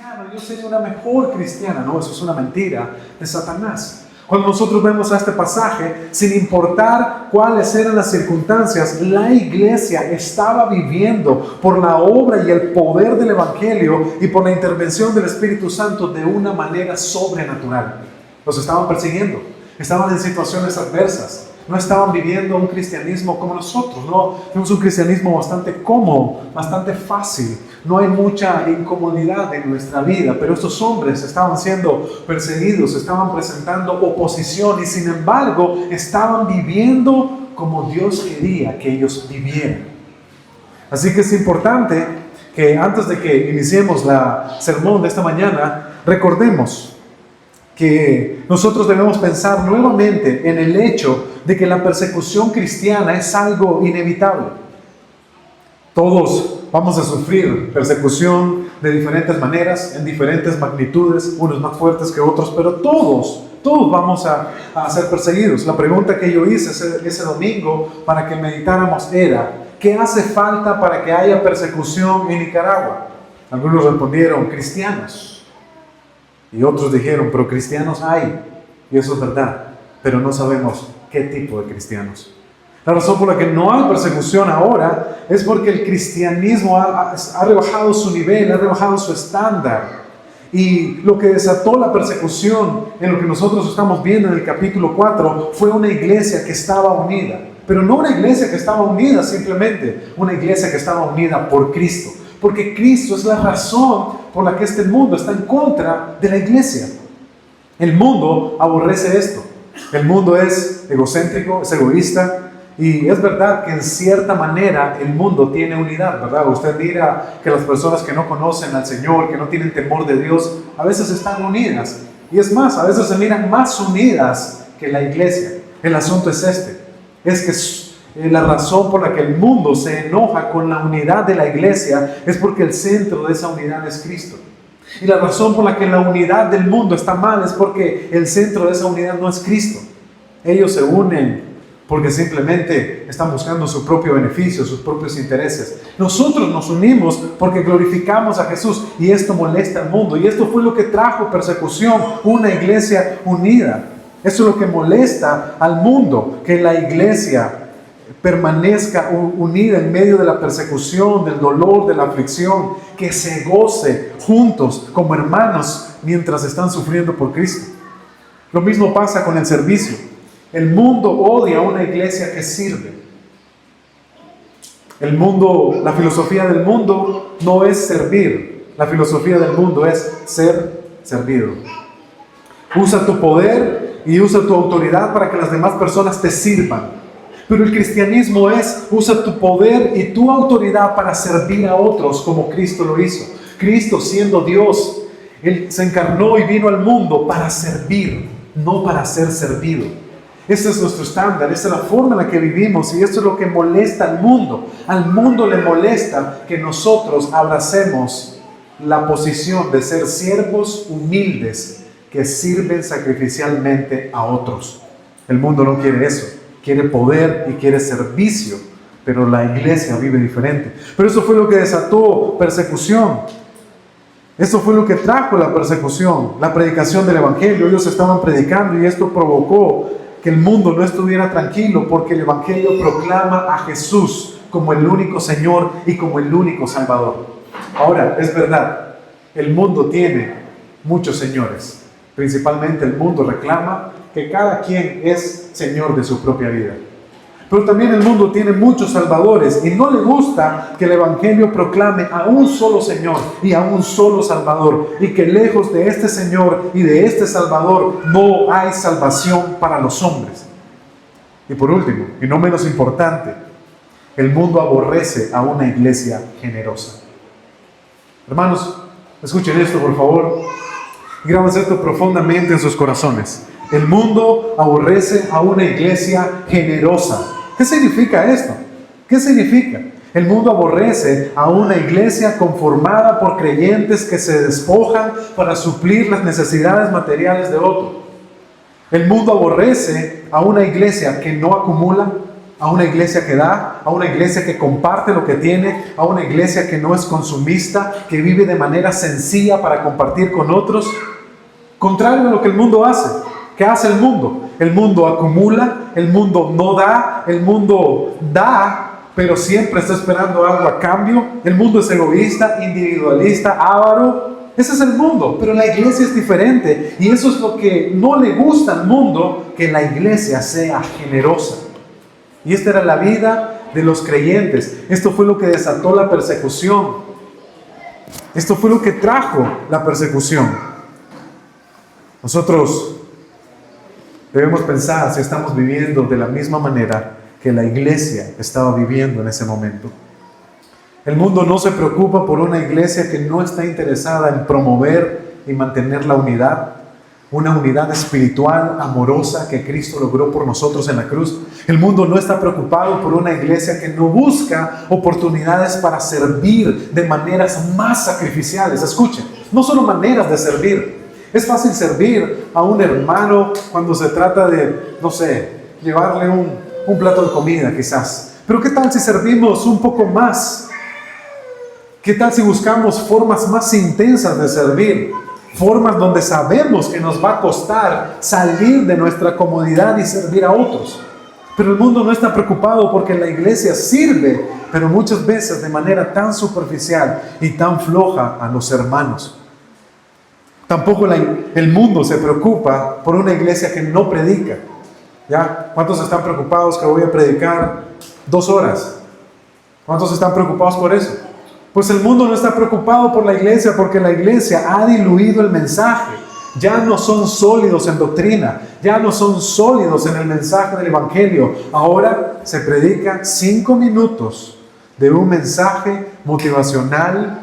cristiano, yo sería una mejor cristiana. No, eso es una mentira de Satanás. Cuando nosotros vemos a este pasaje, sin importar cuáles eran las circunstancias, la iglesia estaba viviendo por la obra y el poder del Evangelio y por la intervención del Espíritu Santo de una manera sobrenatural. Los estaban persiguiendo, estaban en situaciones adversas, no estaban viviendo un cristianismo como nosotros, no, tenemos un cristianismo bastante cómodo, bastante fácil, no hay mucha incomodidad en nuestra vida, pero estos hombres estaban siendo perseguidos, estaban presentando oposición y sin embargo estaban viviendo como Dios quería que ellos vivieran. Así que es importante que antes de que iniciemos la sermón de esta mañana, recordemos que nosotros debemos pensar nuevamente en el hecho de que la persecución cristiana es algo inevitable. Todos vamos a sufrir persecución de diferentes maneras, en diferentes magnitudes, unos más fuertes que otros, pero todos vamos a ser perseguidos. La pregunta que yo hice ese domingo para que meditáramos era: ¿qué hace falta para que haya persecución en Nicaragua? Algunos respondieron: cristianos. Y otros dijeron: pero cristianos hay. Y eso es verdad, pero no sabemos qué tipo de cristianos. La razón por la que no hay persecución ahora es porque el cristianismo ha rebajado su nivel, ha rebajado su estándar. Y lo que desató la persecución en lo que nosotros estamos viendo en el capítulo 4 fue una iglesia que estaba unida. Pero no una iglesia que estaba unida simplemente, una iglesia que estaba unida por Cristo. Porque Cristo es la razón por la que este mundo está en contra de la iglesia. El mundo aborrece esto. El mundo es egocéntrico, es egoísta. Y es verdad que en cierta manera el mundo tiene unidad, ¿verdad? Usted mira que las personas que no conocen al Señor, que no tienen temor de Dios, a veces están unidas. Y es más, a veces se miran más unidas que la iglesia. El asunto es este. Es que la razón por la que el mundo se enoja con la unidad de la iglesia es porque el centro de esa unidad es Cristo. Y la razón por la que la unidad del mundo está mal es porque el centro de esa unidad no es Cristo. Ellos se unen porque simplemente están buscando su propio beneficio, sus propios intereses. Nosotros nos unimos porque glorificamos a Jesús y esto molesta al mundo. Y esto fue lo que trajo persecución, una iglesia unida. Eso es lo que molesta al mundo, que la iglesia permanezca unida en medio de la persecución, del dolor, de la aflicción, que se goce juntos como hermanos mientras están sufriendo por Cristo. Lo mismo pasa con el servicio. El mundo odia a una iglesia que sirve. El mundo, la filosofía del mundo no es servir. La filosofía del mundo es ser servido. Usa tu poder y usa tu autoridad para que las demás personas te sirvan. Pero el cristianismo es: usa tu poder y tu autoridad para servir a otros como Cristo lo hizo. Cristo, siendo Dios, Él se encarnó y vino al mundo para servir, no para ser servido. Ese es nuestro estándar, esa es la forma en la que vivimos y esto es lo que molesta al mundo. Al mundo le molesta que nosotros abracemos la posición de ser siervos humildes que sirven sacrificialmente a otros. El mundo no quiere eso, quiere poder y quiere servicio, pero la iglesia vive diferente. Pero eso fue lo que desató persecución. Eso fue lo que trajo la persecución, la predicación del Evangelio. Ellos estaban predicando y esto provocó que el mundo no estuviera tranquilo porque el Evangelio proclama a Jesús como el único Señor y como el único Salvador. Ahora, es verdad, el mundo tiene muchos señores. Principalmente el mundo reclama que cada quien es Señor de su propia vida. Pero también el mundo tiene muchos salvadores y no le gusta que el Evangelio proclame a un solo Señor y a un solo Salvador, y que lejos de este Señor y de este Salvador no hay salvación para los hombres. Y por último, y no menos importante, el mundo aborrece a una iglesia generosa. Hermanos, escuchen esto por favor y grábense esto profundamente en sus corazones. El mundo aborrece a una iglesia generosa. ¿Qué significa esto? ¿Qué significa? El mundo aborrece a una iglesia conformada por creyentes que se despojan para suplir las necesidades materiales de otro. El mundo aborrece a una iglesia que no acumula, a una iglesia que da, a una iglesia que comparte lo que tiene, a una iglesia que no es consumista, que vive de manera sencilla para compartir con otros. Contrario a lo que el mundo hace. ¿Qué hace el mundo? El mundo acumula, el mundo no da, el mundo da, pero siempre está esperando algo a cambio. El mundo es egoísta, individualista, avaro. Ese es el mundo, pero la iglesia es diferente. Y eso es lo que no le gusta al mundo, que la iglesia sea generosa. Y esta era la vida de los creyentes. Esto fue lo que desató la persecución. Esto fue lo que trajo la persecución. Nosotros debemos pensar si estamos viviendo de la misma manera que la iglesia estaba viviendo en ese momento. El mundo no se preocupa por una iglesia que no está interesada en promover y mantener la unidad, una unidad espiritual, amorosa, que Cristo logró por nosotros en la cruz. El mundo no está preocupado por una iglesia que no busca oportunidades para servir de maneras más sacrificiales. Escuchen, no solo maneras de servir. Es fácil servir a un hermano cuando se trata de, no sé, llevarle un plato de comida quizás. Pero ¿qué tal si servimos un poco más? ¿Qué tal si buscamos formas más intensas de servir? Formas donde sabemos que nos va a costar salir de nuestra comodidad y servir a otros. Pero el mundo no está preocupado porque la iglesia sirve, pero muchas veces de manera tan superficial y tan floja a los hermanos. Tampoco el mundo se preocupa por una iglesia que no predica. ¿Ya? ¿Cuántos están preocupados que voy a predicar 2 horas? ¿Cuántos están preocupados por eso? Pues el mundo no está preocupado por la iglesia porque la iglesia ha diluido el mensaje. Ya no son sólidos en doctrina, ya no son sólidos en el mensaje del evangelio. Ahora se predica 5 minutos de un mensaje motivacional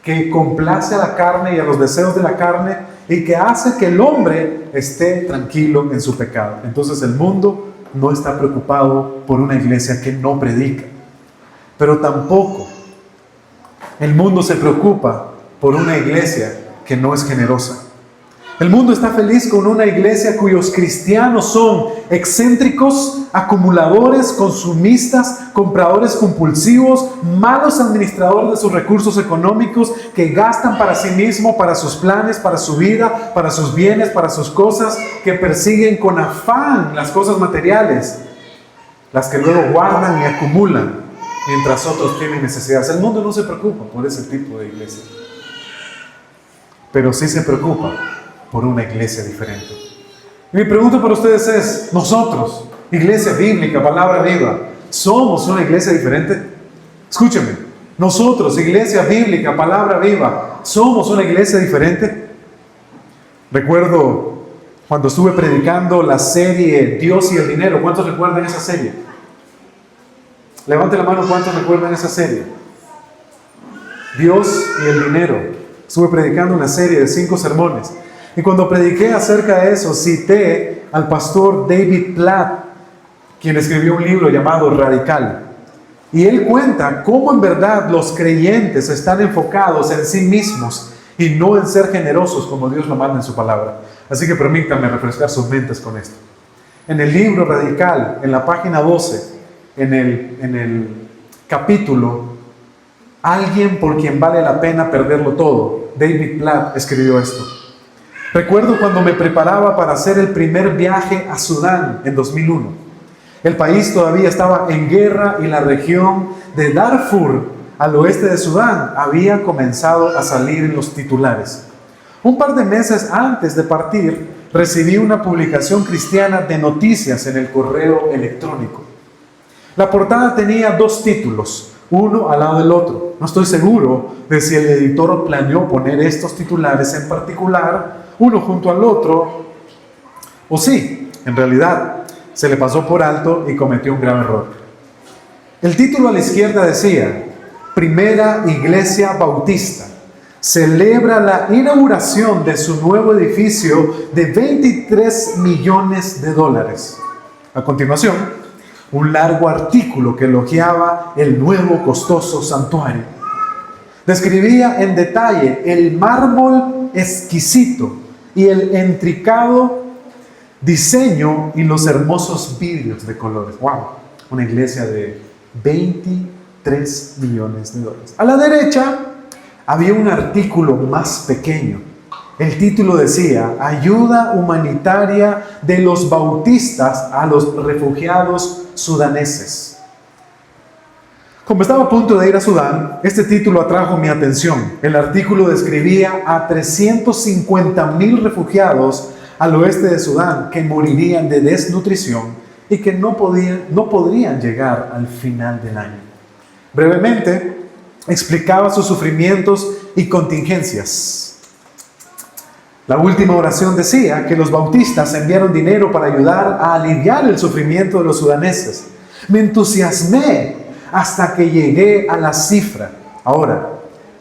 que complace a la carne y a los deseos de la carne y que hace que el hombre esté tranquilo en su pecado. Entonces el mundo no está preocupado por una iglesia que no predica. Pero tampoco el mundo se preocupa por una iglesia que no es generosa. El mundo está feliz con una iglesia cuyos cristianos son excéntricos, acumuladores, consumistas, compradores compulsivos, malos administradores de sus recursos económicos, que gastan para sí mismos, para sus planes, para su vida, para sus bienes, para sus cosas, que persiguen con afán las cosas materiales, las que luego guardan y acumulan, mientras otros tienen necesidades. El mundo no se preocupa por ese tipo de iglesia, pero sí se preocupa por una iglesia diferente. Y mi pregunta para ustedes es, nosotros, iglesia bíblica, palabra viva, ¿somos una iglesia diferente? Escúcheme, nosotros, iglesia bíblica, palabra viva, ¿somos una iglesia diferente? Recuerdo cuando estuve predicando la serie Dios y el dinero. ¿Cuántos recuerdan esa serie? Levante la mano, ¿cuántos recuerdan esa serie? Dios y el dinero. Estuve predicando una serie de 5 sermones. Y cuando prediqué acerca de eso, cité al pastor David Platt, quien escribió un libro llamado Radical. Y él cuenta cómo en verdad los creyentes están enfocados en sí mismos y no en ser generosos como Dios lo manda en su palabra. Así que permítanme refrescar sus mentes con esto. En el libro Radical, en la página 12, en el capítulo Alguien por quien vale la pena perderlo todo, David Platt escribió esto. Recuerdo cuando me preparaba para hacer el primer viaje a Sudán en 2001. El país todavía estaba en guerra y la región de Darfur, al oeste de Sudán, había comenzado a salir en los titulares. Un par de meses antes de partir, recibí una publicación cristiana de noticias en el correo electrónico. La portada tenía 2 títulos, uno al lado del otro. No estoy seguro de si el editor planeó poner estos titulares en particular, uno junto al otro, o sí, en realidad se le pasó por alto y cometió un grave error. El título a la izquierda decía: Primera Iglesia Bautista celebra la inauguración de su nuevo edificio de $23 millones. A continuación, un largo artículo que elogiaba el nuevo costoso santuario. Describía en detalle el mármol exquisito y el intricado diseño y los hermosos vidrios de colores. ¡Wow! una iglesia de 23 millones de dólares. A la derecha había un artículo más pequeño. El título decía: Ayuda humanitaria de los bautistas a los refugiados sudaneses. Como estaba a punto de ir a Sudán, este título atrajo mi atención. El artículo describía a 350,000 refugiados al oeste de Sudán que morirían de desnutrición y que no podrían llegar al final del año. Brevemente, explicaba sus sufrimientos y contingencias. La última oración decía que los bautistas enviaron dinero para ayudar a aliviar el sufrimiento de los sudaneses. Me entusiasmé hasta que llegué a la cifra. Ahora,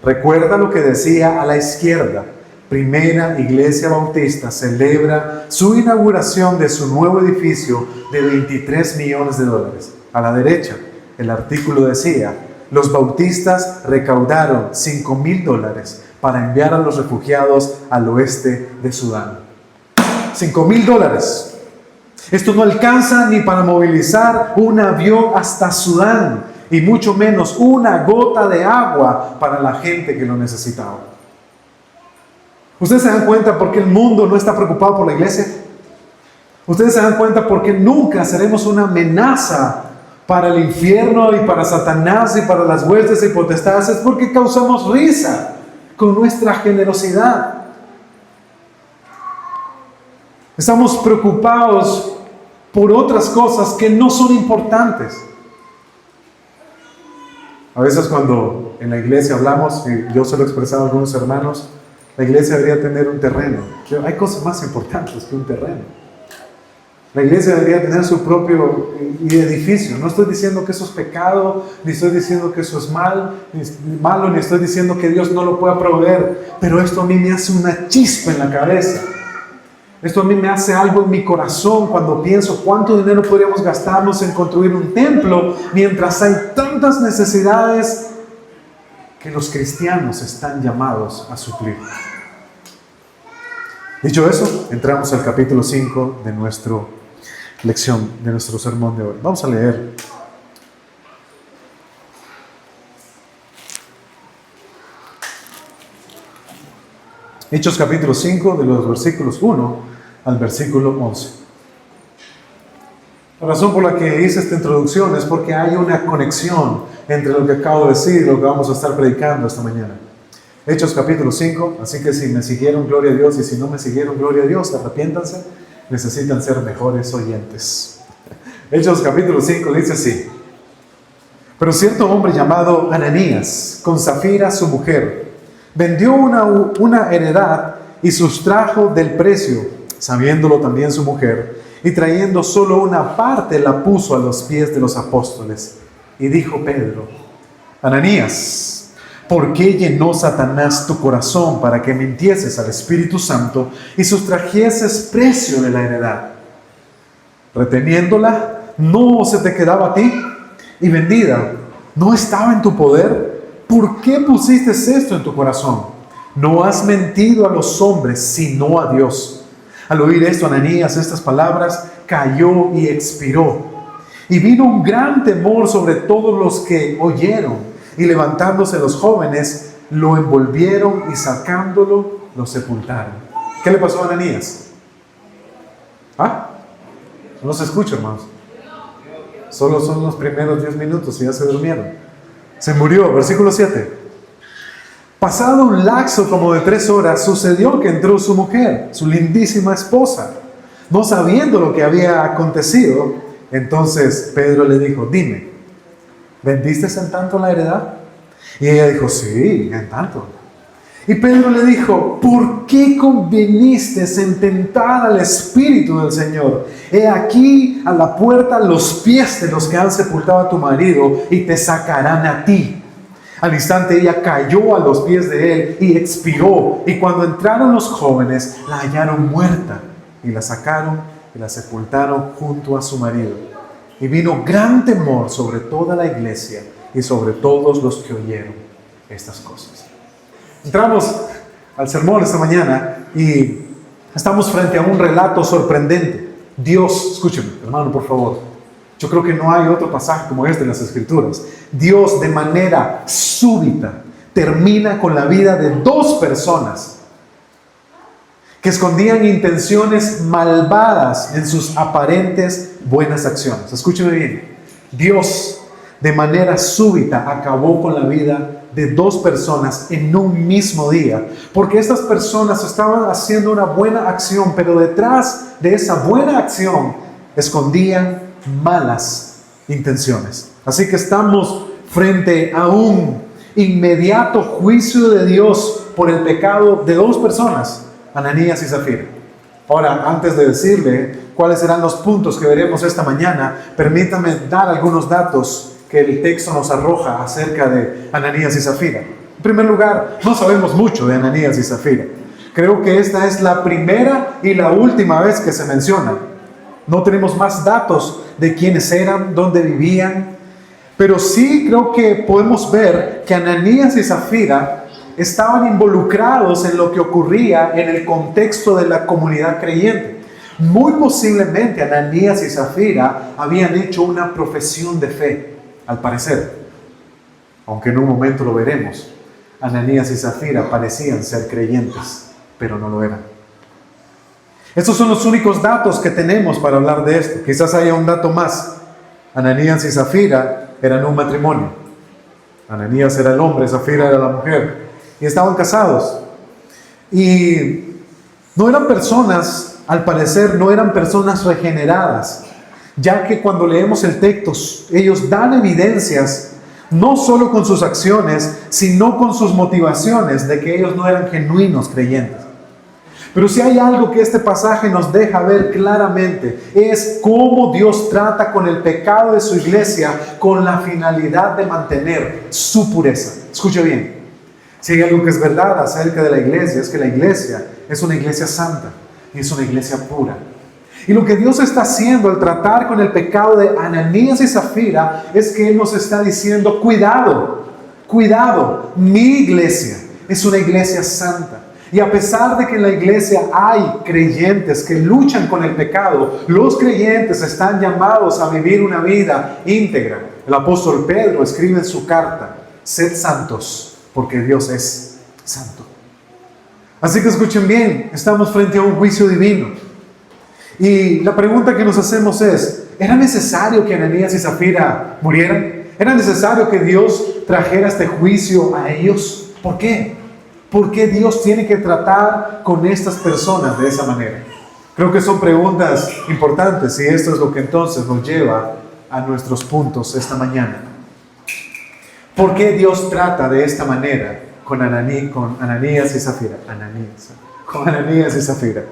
recuerda lo que decía a la izquierda. Primera Iglesia Bautista celebra su inauguración de su nuevo edificio de 23 millones de dólares. A la derecha, el artículo decía: los bautistas recaudaron $5,000 para enviar a los refugiados al oeste de Sudán. $5,000. Esto no alcanza ni para movilizar un avión hasta Sudán, y mucho menos una gota de agua para la gente que lo necesitaba. ¿Ustedes se dan cuenta por qué el mundo no está preocupado por la iglesia? ¿Ustedes se dan cuenta por qué nunca seremos una amenaza para el infierno y para Satanás y para las huestes y potestades? Es porque causamos risa con nuestra generosidad. Estamos preocupados por otras cosas que no son importantes. A veces cuando en la iglesia hablamos, y yo se lo he expresado a algunos hermanos, la iglesia debería tener un terreno. Pero hay cosas más importantes que un terreno. La iglesia debería tener su propio edificio. No estoy diciendo que eso es pecado, ni estoy diciendo que eso es malo, ni estoy diciendo que Dios no lo pueda proveer. Pero esto a mí me hace una chispa en la cabeza. Esto a mí me hace algo en mi corazón cuando pienso cuánto dinero podríamos gastarnos en construir un templo mientras hay tantas necesidades que los cristianos están llamados a suplir. Dicho eso, entramos al capítulo 5 de nuestra lección, de nuestro sermón de hoy. Vamos a leer. Hechos capítulo 5, de los versículos 1 al versículo 11. La razón por la que hice esta introducción es porque hay una conexión entre lo que acabo de decir y lo que vamos a estar predicando esta mañana. Hechos capítulo 5, así que si me siguieron, gloria a Dios, y si no me siguieron, gloria a Dios, arrepiéntanse, necesitan ser mejores oyentes. Hechos capítulo 5 dice así: pero cierto hombre llamado Ananías, con Safira su mujer, vendió una heredad y sustrajo del precio, sabiéndolo también su mujer, y trayendo solo una parte la puso a los pies de los apóstoles. Y dijo Pedro: Ananías, ¿por qué llenó Satanás tu corazón para que mintieses al Espíritu Santo y sustrajeses precio de la heredad? Reteniéndola, ¿no se te quedaba a ti? Y vendida, ¿no estaba en tu poder? ¿Por qué pusiste esto en tu corazón? No has mentido a los hombres, sino a Dios. Al oír esto, Ananías, estas palabras, cayó y expiró. Y vino un gran temor sobre todos los que oyeron. Y levantándose los jóvenes, lo envolvieron y sacándolo, lo sepultaron. ¿Qué le pasó a Ananías? ¿Ah? No se escucha, hermanos. Solo son los primeros 10 minutos y ya se durmieron. Se murió. Versículo 7. Pasado un lapso como de 3 horas, sucedió que entró su mujer, su lindísima esposa, no sabiendo lo que había acontecido. Entonces Pedro le dijo: dime, ¿vendiste en tanto la heredad? Y ella dijo: sí, en tanto. Y Pedro le dijo: ¿por qué conviniste en tentar al Espíritu del Señor? He aquí a la puerta los pies de los que han sepultado a tu marido y te sacarán a ti. Al instante ella cayó a los pies de él y expiró. Y cuando entraron los jóvenes, la hallaron muerta y la sacaron y la sepultaron junto a su marido. Y vino gran temor sobre toda la iglesia y sobre todos los que oyeron estas cosas. Entramos al sermón esta mañana y estamos frente a un relato sorprendente. Dios, escúcheme, hermano, por favor. Yo creo que no hay otro pasaje como este en las Escrituras. Dios de manera súbita termina con la vida de dos personas que escondían intenciones malvadas en sus aparentes buenas acciones. Escúcheme bien. Dios de manera súbita acabó con la vida de dos personas en un mismo día, porque estas personas estaban haciendo una buena acción, pero detrás de esa buena acción escondían malas intenciones. Así que estamos frente a un inmediato juicio de Dios por el pecado de dos personas, Ananías y Zafira. Ahora, antes de decirle cuáles serán los puntos que veremos esta mañana, permítame dar algunos datos que el texto nos arroja acerca de Ananías y Zafira. En primer lugar, no sabemos mucho de Ananías y Zafira. Creo que esta es la primera y la última vez que se mencionan. No tenemos más datos de quiénes eran, dónde vivían, pero sí creo que podemos ver que Ananías y Zafira estaban involucrados en lo que ocurría en el contexto de la comunidad creyente. Muy posiblemente Ananías y Zafira habían hecho una profesión de fe, al parecer, aunque en un momento lo veremos. Ananías y Zafira parecían ser creyentes, pero no lo eran. Estos son los únicos datos que tenemos para hablar de esto. Quizás haya un dato más. Ananías y Zafira eran un matrimonio. Ananías era el hombre, Zafira era la mujer. Y estaban casados. Y no eran personas, al parecer, no eran personas regeneradas, ya que cuando leemos el texto, ellos dan evidencias, no solo con sus acciones, sino con sus motivaciones, de que ellos no eran genuinos creyentes. Pero si hay algo que este pasaje nos deja ver claramente, es cómo Dios trata con el pecado de su iglesia con la finalidad de mantener su pureza. Escuche bien, si hay algo que es verdad acerca de la iglesia, es que la iglesia es una iglesia santa y es una iglesia pura. Y lo que Dios está haciendo al tratar con el pecado de Ananías y Zafira es que Él nos está diciendo, cuidado, cuidado, mi iglesia es una iglesia santa. Y a pesar de que en la iglesia hay creyentes que luchan con el pecado, los creyentes están llamados a vivir una vida íntegra. El apóstol Pedro escribe en su carta, sed santos, porque Dios es santo. Así que escuchen bien, estamos frente a un juicio divino. Y la pregunta que nos hacemos es, ¿era necesario que Ananías y Zafira murieran? ¿Era necesario que Dios trajera este juicio a ellos? ¿Por qué? ¿Por qué Dios tiene que tratar con estas personas de esa manera? Creo que son preguntas importantes y esto es lo que entonces nos lleva a nuestros puntos esta mañana. ¿Por qué Dios trata de esta manera con Ananías y Zafira? Con Ananías y Zafira.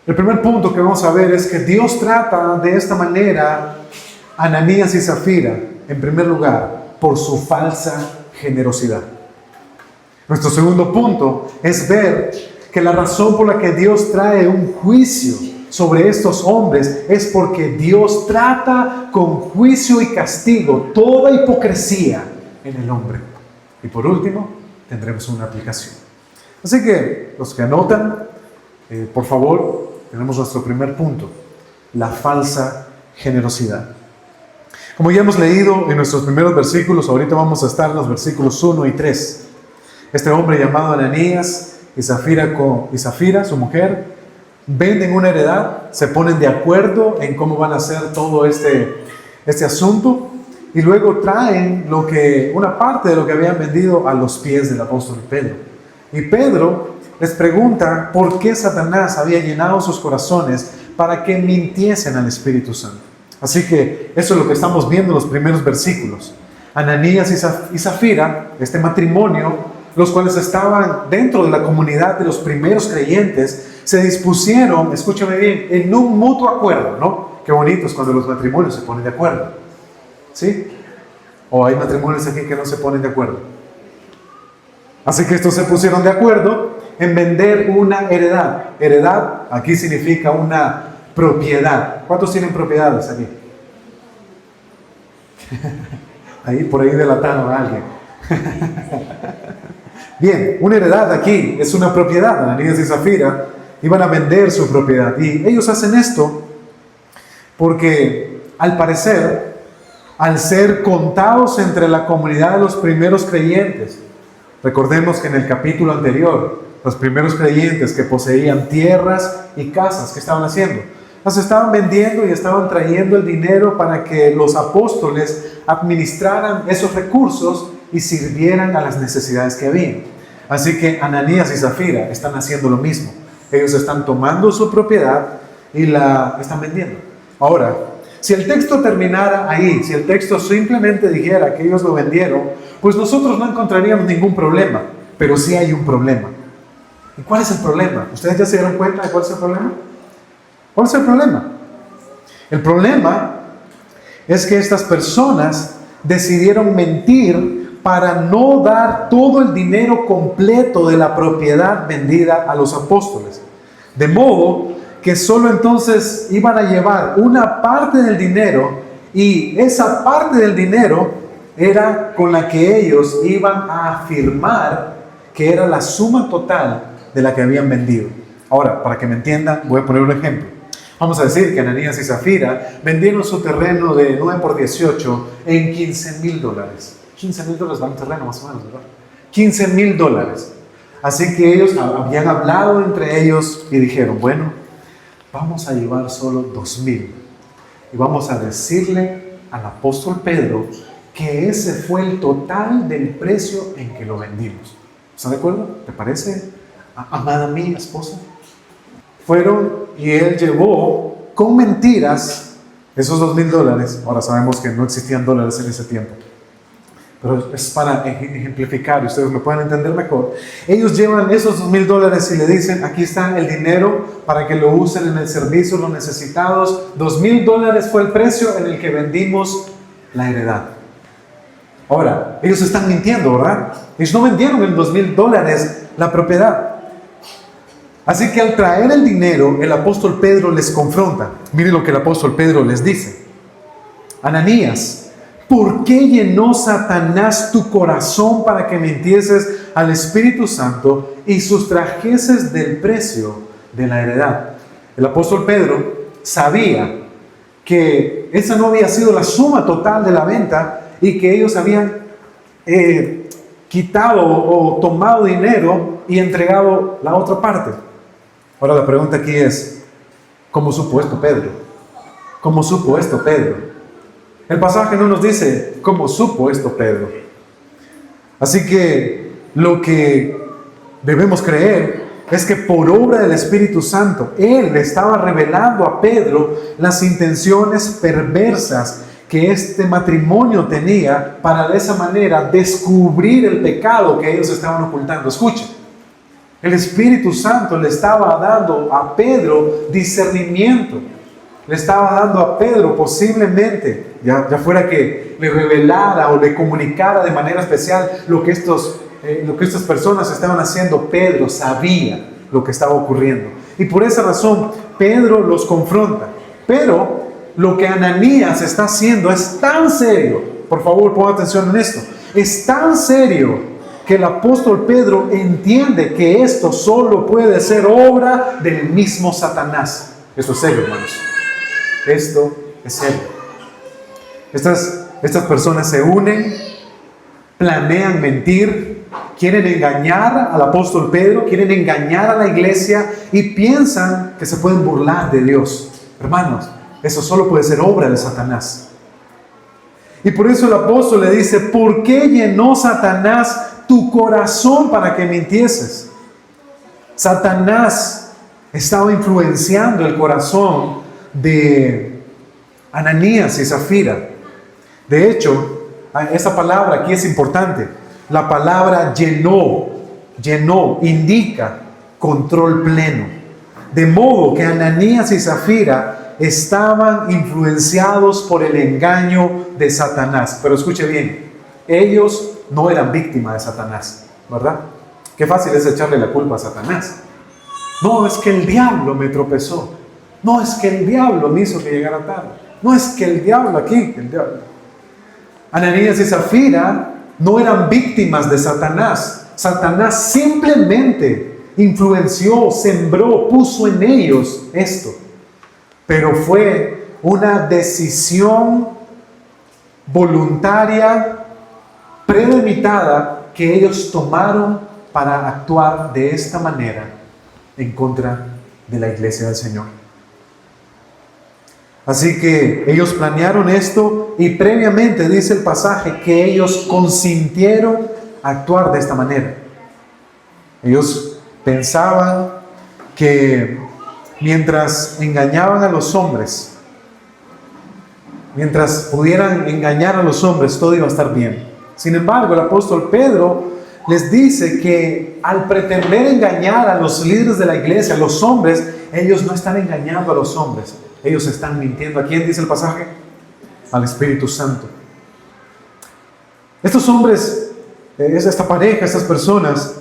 El primer punto que vamos a ver es que Dios trata de esta manera a Ananías y Zafira, en primer lugar, por su falsa generosidad. Nuestro segundo punto es ver que la razón por la que Dios trae un juicio sobre estos hombres es porque Dios trata con juicio y castigo toda hipocresía en el hombre. Y por último, tendremos una aplicación. Así que, los que anotan, por favor, tenemos nuestro primer punto, la falsa generosidad. Como ya hemos leído en nuestros primeros versículos, ahorita vamos a estar en los versículos 1 y 3. Este hombre llamado Ananías y Zafira, su mujer, venden una heredad, se ponen de acuerdo en cómo van a hacer todo este asunto y luego traen una parte de lo que habían vendido a los pies del apóstol Pedro. Y Pedro les pregunta por qué Satanás había llenado sus corazones para que mintiesen al Espíritu Santo. Así que eso es lo que estamos viendo en los primeros versículos. Ananías y Zafira, este matrimonio, los cuales estaban dentro de la comunidad de los primeros creyentes, se dispusieron, escúchame bien, en un mutuo acuerdo, ¿no? Qué bonito es cuando los matrimonios se ponen de acuerdo, ¿sí? O hay matrimonios aquí que no se ponen de acuerdo. Así que estos se pusieron de acuerdo en vender una heredad. Heredad aquí significa una propiedad. ¿Cuántos tienen propiedades aquí? Por ahí delataron a alguien. Bien, una heredad aquí es una propiedad. Ananías y Zafira iban a vender su propiedad y ellos hacen esto Porque al parecer, al ser contados entre la comunidad de los primeros creyentes, recordemos que en el capítulo anterior, los primeros creyentes que poseían tierras y casas, ¿qué estaban haciendo? Las estaban vendiendo y estaban trayendo el dinero para que los apóstoles administraran esos recursos y sirvieran a las necesidades que había. Así que Ananías y Zafira están haciendo lo mismo. Ellos están tomando su propiedad y la están vendiendo. Ahora, si el texto terminara ahí, si el texto simplemente dijera que ellos lo vendieron, pues nosotros no encontraríamos ningún problema. Pero sí hay un problema. ¿Y cuál es el problema? ¿Ustedes ya se dieron cuenta de cuál es el problema? ¿Cuál es el problema? El problema es que estas personas decidieron mentir para no dar todo el dinero completo de la propiedad vendida a los apóstoles. De modo que solo entonces iban a llevar una parte del dinero, y esa parte del dinero era con la que ellos iban a afirmar que era la suma total de la que habían vendido. Ahora, para que me entiendan, voy a poner un ejemplo. Vamos a decir que Ananías y Zafira vendieron su terreno de 9 por 18 en $15,000. $15,000 vale un terreno más o menos, ¿verdad? $15,000. Así que ellos habían hablado entre ellos y dijeron, bueno, vamos a llevar solo 2,000 y vamos a decirle al apóstol Pedro que ese fue el total del precio en que lo vendimos. ¿Está de acuerdo? ¿Te parece, amada mía esposa? Fueron y él llevó con mentiras esos $2,000. Ahora sabemos que no existían dólares en ese tiempo, pero es para ejemplificar y ustedes me pueden entender mejor. Ellos llevan esos $2,000 y le dicen, aquí está el dinero para que lo usen en el servicio, los necesitados. $2,000 fue el precio en el que vendimos la heredad. Ahora, ellos están mintiendo, ¿verdad? Ellos no vendieron en $2,000 la propiedad. Así que al traer el dinero, el apóstol Pedro les confronta. Mire lo que el apóstol Pedro les dice. Ananías, ¿por qué llenó Satanás tu corazón para que mintieses al Espíritu Santo y sustrajeses del precio de la heredad? El apóstol Pedro sabía que esa no había sido la suma total de la venta y que ellos habían quitado o tomado dinero y entregado la otra parte. Ahora la pregunta aquí es, ¿cómo supo esto Pedro? ¿Cómo supo esto Pedro? El pasaje no nos dice cómo supo esto Pedro. Así que lo que debemos creer es que por obra del Espíritu Santo, Él le estaba revelando a Pedro las intenciones perversas que este matrimonio tenía para de esa manera descubrir el pecado que ellos estaban ocultando. Escuchen, el Espíritu Santo le estaba dando a Pedro discernimiento. Le estaba dando a Pedro posiblemente, ya fuera que le revelara o le comunicara de manera especial lo que estas personas estaban haciendo. Pedro sabía lo que estaba ocurriendo. Y por esa razón, Pedro los confronta. Pero lo que Ananías está haciendo es tan serio. Por favor, pongan atención en esto. Es tan serio que el apóstol Pedro entiende que esto solo puede ser obra del mismo Satanás. Esto es serio, hermanos. Esto es serio. Estas personas se unen, planean mentir, quieren engañar al apóstol Pedro, quieren engañar a la iglesia y piensan que se pueden burlar de Dios. Hermanos, eso solo puede ser obra de Satanás. Y por eso el apóstol le dice, ¿por qué llenó Satanás tu corazón para que mintieses? Satanás estaba influenciando el corazón de Ananías y Zafira. De hecho, esa palabra aquí es importante. La palabra llenó, indica control pleno. De modo que Ananías y Zafira estaban influenciados por el engaño de Satanás. Pero escuche bien, ellos no eran víctimas de Satanás, ¿verdad? Qué fácil es echarle la culpa a Satanás. No, es que el diablo me tropezó. No, es que el diablo me hizo que llegara tarde. No, es que el diablo aquí, el diablo. Ananías y Zafira no eran víctimas de Satanás. Satanás simplemente influenció, sembró, puso en ellos esto. Pero fue una decisión voluntaria, premeditada, que ellos tomaron para actuar de esta manera en contra de la iglesia del Señor. Así que ellos planearon esto y previamente dice el pasaje que ellos consintieron a actuar de esta manera. Ellos pensaban que mientras engañaban a los hombres, mientras pudieran engañar a los hombres, todo iba a estar bien. Sin embargo, el apóstol Pedro les dice que al pretender engañar a los líderes de la iglesia, a los hombres, ellos no están engañando a los hombres, ellos están mintiendo. ¿A quién dice el pasaje? Al Espíritu Santo. Estos hombres, esta pareja, estas personas,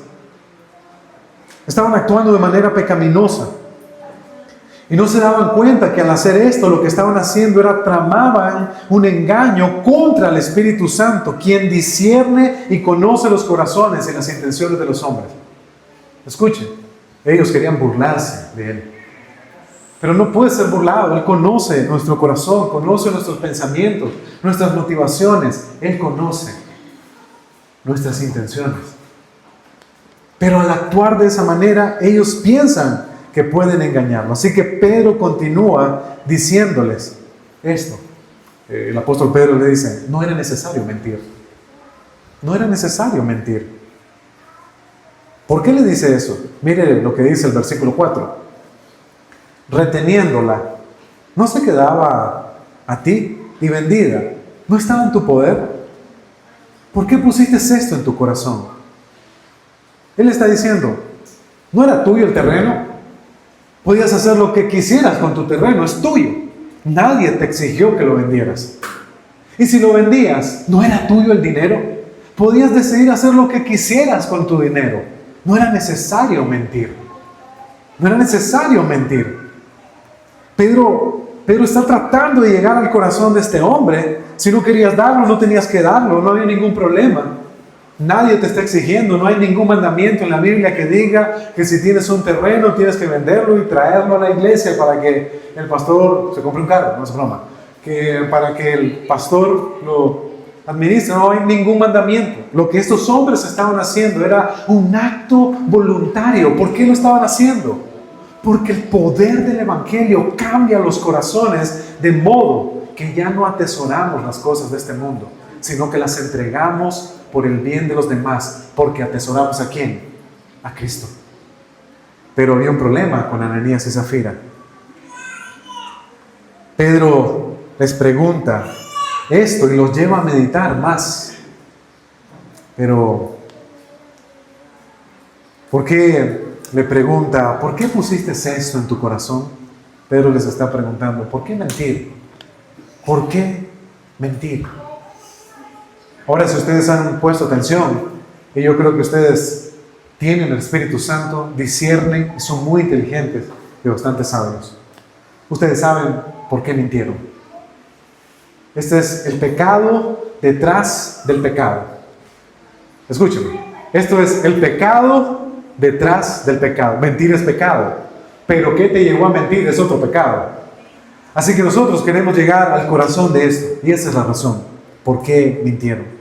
estaban actuando de manera pecaminosa. Y no se daban cuenta que al hacer esto, lo que estaban haciendo era tramaban un engaño contra el Espíritu Santo, quien discierne y conoce los corazones y las intenciones de los hombres. Escuchen, ellos querían burlarse de Él. Pero no puede ser burlado. Él conoce nuestro corazón, conoce nuestros pensamientos, nuestras motivaciones. Él conoce nuestras intenciones. Pero al actuar de esa manera, ellos piensan que pueden engañarlo. Así que Pedro continúa diciéndoles esto. El apóstol Pedro le dice, no era necesario mentir. No era necesario mentir. ¿Por qué le dice eso? Mire lo que dice el versículo 4. Reteniéndola, no se quedaba a ti y vendida. ¿No estaba en tu poder? ¿Por qué pusiste esto en tu corazón? Él está diciendo, ¿no era tuyo el terreno? Podías hacer lo que quisieras con tu terreno, es tuyo. Nadie te exigió que lo vendieras. Y si lo vendías, ¿no era tuyo el dinero? Podías decidir hacer lo que quisieras con tu dinero. No era necesario mentir. No era necesario mentir. Pedro está tratando de llegar al corazón de este hombre. Si no querías darlo, no tenías que darlo, no había ningún problema. Nadie te está exigiendo, no hay ningún mandamiento en la Biblia que diga que si tienes un terreno tienes que venderlo y traerlo a la iglesia para que el pastor se compre un carro, no es broma, que para que el pastor lo administre. No hay ningún mandamiento. Lo que estos hombres estaban haciendo era un acto voluntario. ¿Por qué lo estaban haciendo? Porque el poder del Evangelio cambia los corazones de modo que ya no atesoramos las cosas de este mundo, sino que las entregamos por el bien de los demás, porque atesoramos ¿a quién? A Cristo. Pero había un problema con Ananías y Zafira. Pedro les pregunta esto y los lleva a meditar más. Pero, ¿por qué le pregunta, ¿por qué pusiste esto en tu corazón? Pedro les está preguntando, ¿por qué mentir? ¿Por qué mentir? Ahora, si ustedes han puesto atención, y yo creo que ustedes tienen el Espíritu Santo, disciernen, y son muy inteligentes y bastante sabios. Ustedes saben por qué mintieron. Este es el pecado detrás del pecado. Escúchenme, esto es el pecado detrás del pecado. Mentir es pecado, pero ¿qué te llevó a mentir? Es otro pecado. Así que nosotros queremos llegar al corazón de esto, y esa es la razón. ¿Por qué mintieron?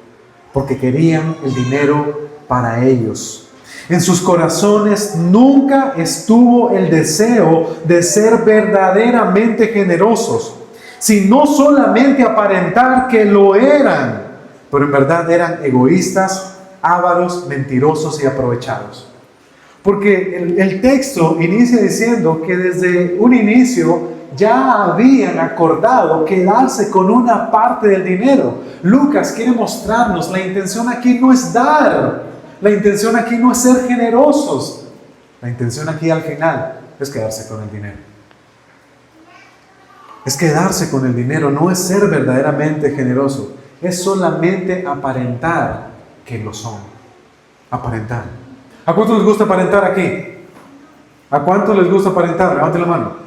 Porque querían el dinero para ellos. En sus corazones nunca estuvo el deseo de ser verdaderamente generosos, sino solamente aparentar que lo eran, pero en verdad eran egoístas, ávaros, mentirosos y aprovechados. Porque el texto inicia diciendo que desde un inicio ya habían acordado quedarse con una parte del dinero. Lucas quiere mostrarnos, la intención aquí no es dar, la intención aquí no es ser generosos, la intención aquí al final es quedarse con el dinero. Es quedarse con el dinero, no es ser verdaderamente generoso, es solamente aparentar que lo son. Aparentar. ¿A cuántos les gusta aparentar aquí? ¿A cuántos les gusta aparentar? Levante la mano.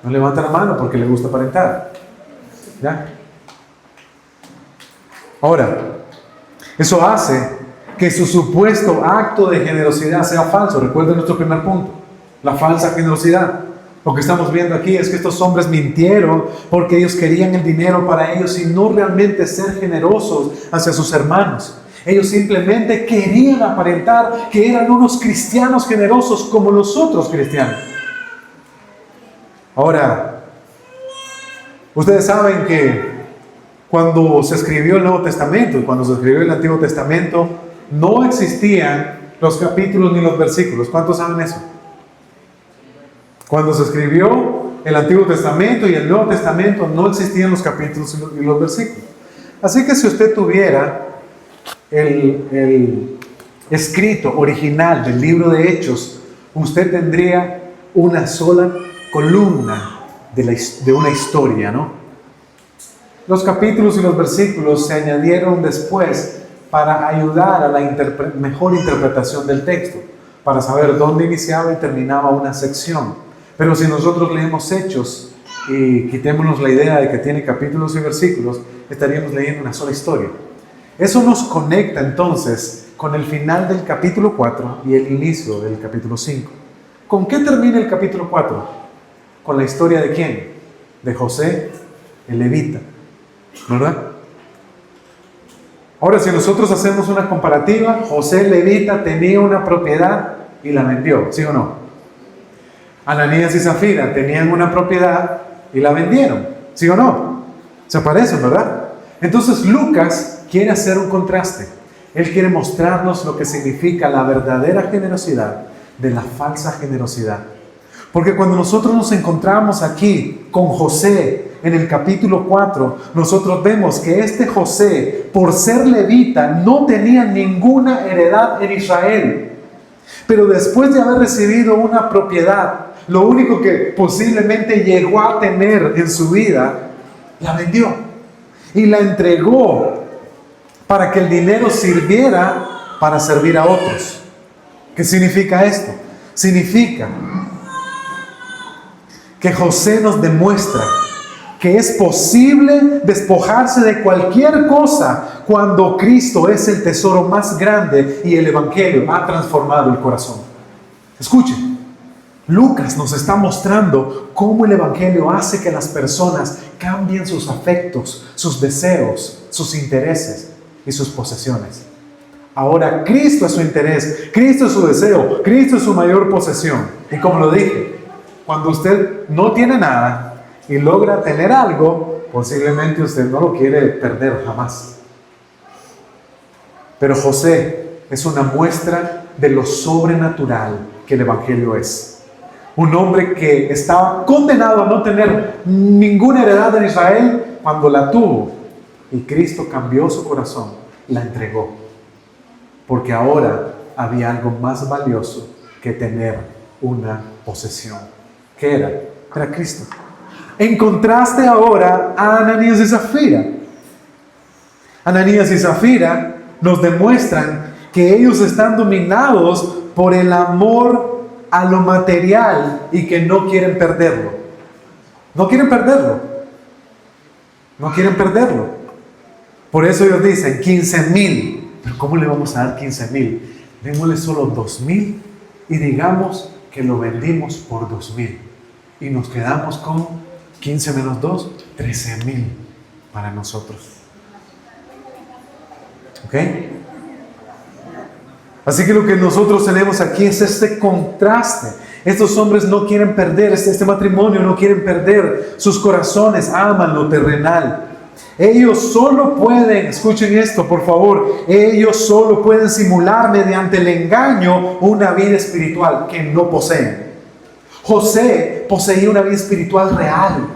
No levanta la mano porque le gusta aparentar. ¿Ya? Ahora, eso hace que su supuesto acto de generosidad sea falso. Recuerden nuestro primer punto, la falsa generosidad. Lo que estamos viendo aquí es que estos hombres mintieron porque ellos querían el dinero para ellos y no realmente ser generosos hacia sus hermanos. Ellos simplemente querían aparentar que eran unos cristianos generosos como los otros cristianos. Ahora, ustedes saben que cuando se escribió el Nuevo Testamento y cuando se escribió el Antiguo Testamento, no existían los capítulos ni los versículos. ¿Cuántos saben eso? Cuando se escribió el Antiguo Testamento y el Nuevo Testamento, no existían los capítulos y los versículos. Así que si usted tuviera el escrito original del libro de Hechos, usted tendría una sola columna de una historia, ¿no? Los capítulos y los versículos se añadieron después para ayudar a la mejor interpretación del texto, para saber dónde iniciaba y terminaba una sección. Pero si nosotros leemos Hechos y quitémonos la idea de que tiene capítulos y versículos, estaríamos leyendo una sola historia. Eso nos conecta entonces con el final del capítulo 4 y el inicio del capítulo 5. ¿Con qué termina el capítulo 4? ¿Con la historia de quién? De José, el levita, ¿verdad? Ahora, si nosotros hacemos una comparativa, José el levita tenía una propiedad y la vendió, ¿sí o no? Ananías y Zafira tenían una propiedad y la vendieron, ¿sí o no? Se parecen, ¿verdad? Entonces Lucas quiere hacer un contraste. Él quiere mostrarnos lo que significa la verdadera generosidad de la falsa generosidad. Porque cuando nosotros nos encontramos aquí con José en el capítulo 4, nosotros vemos que este José, por ser levita, no tenía ninguna heredad en Israel. Pero después de haber recibido una propiedad, lo único que posiblemente llegó a tener en su vida, la vendió y la entregó para que el dinero sirviera para servir a otros. ¿Qué significa esto? Significa que José nos demuestra que es posible despojarse de cualquier cosa cuando Cristo es el tesoro más grande y el Evangelio ha transformado el corazón. Escuchen, Lucas nos está mostrando cómo el Evangelio hace que las personas cambien sus afectos, sus deseos, sus intereses y sus posesiones. Ahora Cristo es su interés, Cristo es su deseo, Cristo es su mayor posesión. Y como lo dije, cuando usted no tiene nada y logra tener algo, posiblemente usted no lo quiere perder jamás. Pero José es una muestra de lo sobrenatural que el Evangelio es. Un hombre que estaba condenado a no tener ninguna heredad en Israel, cuando la tuvo, y Cristo cambió su corazón, la entregó. Porque ahora había algo más valioso que tener una posesión. ¿Qué era? Era Cristo. En contraste ahora a Ananías y Zafira. Ananías y Zafira nos demuestran que ellos están dominados por el amor a lo material y que no quieren perderlo. No quieren perderlo. No quieren perderlo. Por eso ellos dicen 15,000. Pero ¿cómo le vamos a dar 15,000? Démosle solo 2,000 y digamos que lo vendimos por 2,000. Y nos quedamos con 15 menos 2, 13,000 para nosotros. ¿Ok? Así que lo que nosotros tenemos aquí es este contraste. Estos hombres no quieren perder, este matrimonio no quieren perder sus corazones, aman lo terrenal. Ellos solo pueden, escuchen esto por favor, ellos solo pueden simular mediante el engaño una vida espiritual que no poseen. José poseía una vida espiritual real.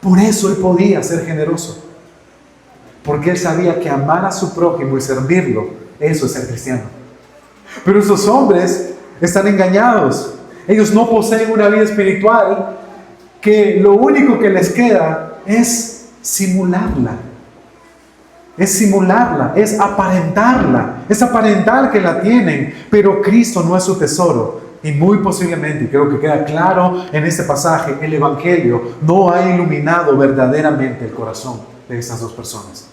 Por eso él podía ser generoso. Porque él sabía que amar a su prójimo y servirlo, eso es ser cristiano. Pero esos hombres están engañados. Ellos no poseen una vida espiritual, que lo único que les queda es simularla. Es simularla, es aparentarla. Es aparentar que la tienen, pero Cristo no es su tesoro. Y muy posiblemente, y creo que queda claro en este pasaje, el Evangelio no ha iluminado verdaderamente el corazón de estas dos personas.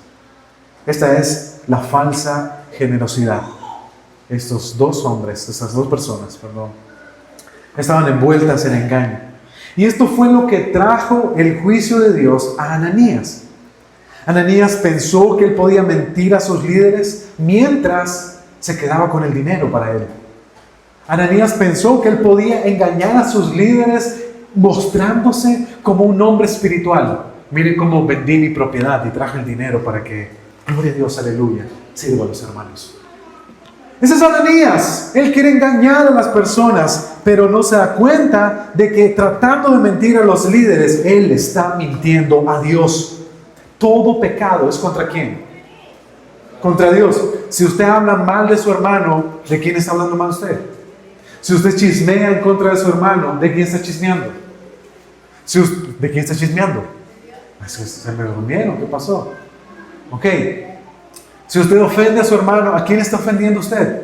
Esta es la falsa generosidad. Estos dos hombres, estas dos personas, estaban envueltas en engaño. Y esto fue lo que trajo el juicio de Dios a Ananías. Ananías pensó que él podía mentir a sus líderes mientras se quedaba con el dinero para él. Ananías pensó que él podía engañar a sus líderes mostrándose como un hombre espiritual. Miren cómo vendí mi propiedad y traje el dinero para que, gloria a Dios, aleluya, sirva a los hermanos. Ese es Ananías. Él quiere engañar a las personas, pero no se da cuenta de que tratando de mentir a los líderes, él está mintiendo a Dios. Todo pecado es ¿contra quién? Contra Dios. Si usted habla mal de su hermano, ¿de quién está hablando mal usted? Si usted chismea en contra de su hermano, ¿de quién está chismeando? ¿De quién está chismeando? Se me durmieron, ¿qué pasó? Ok. Si usted ofende a su hermano, ¿a quién está ofendiendo usted?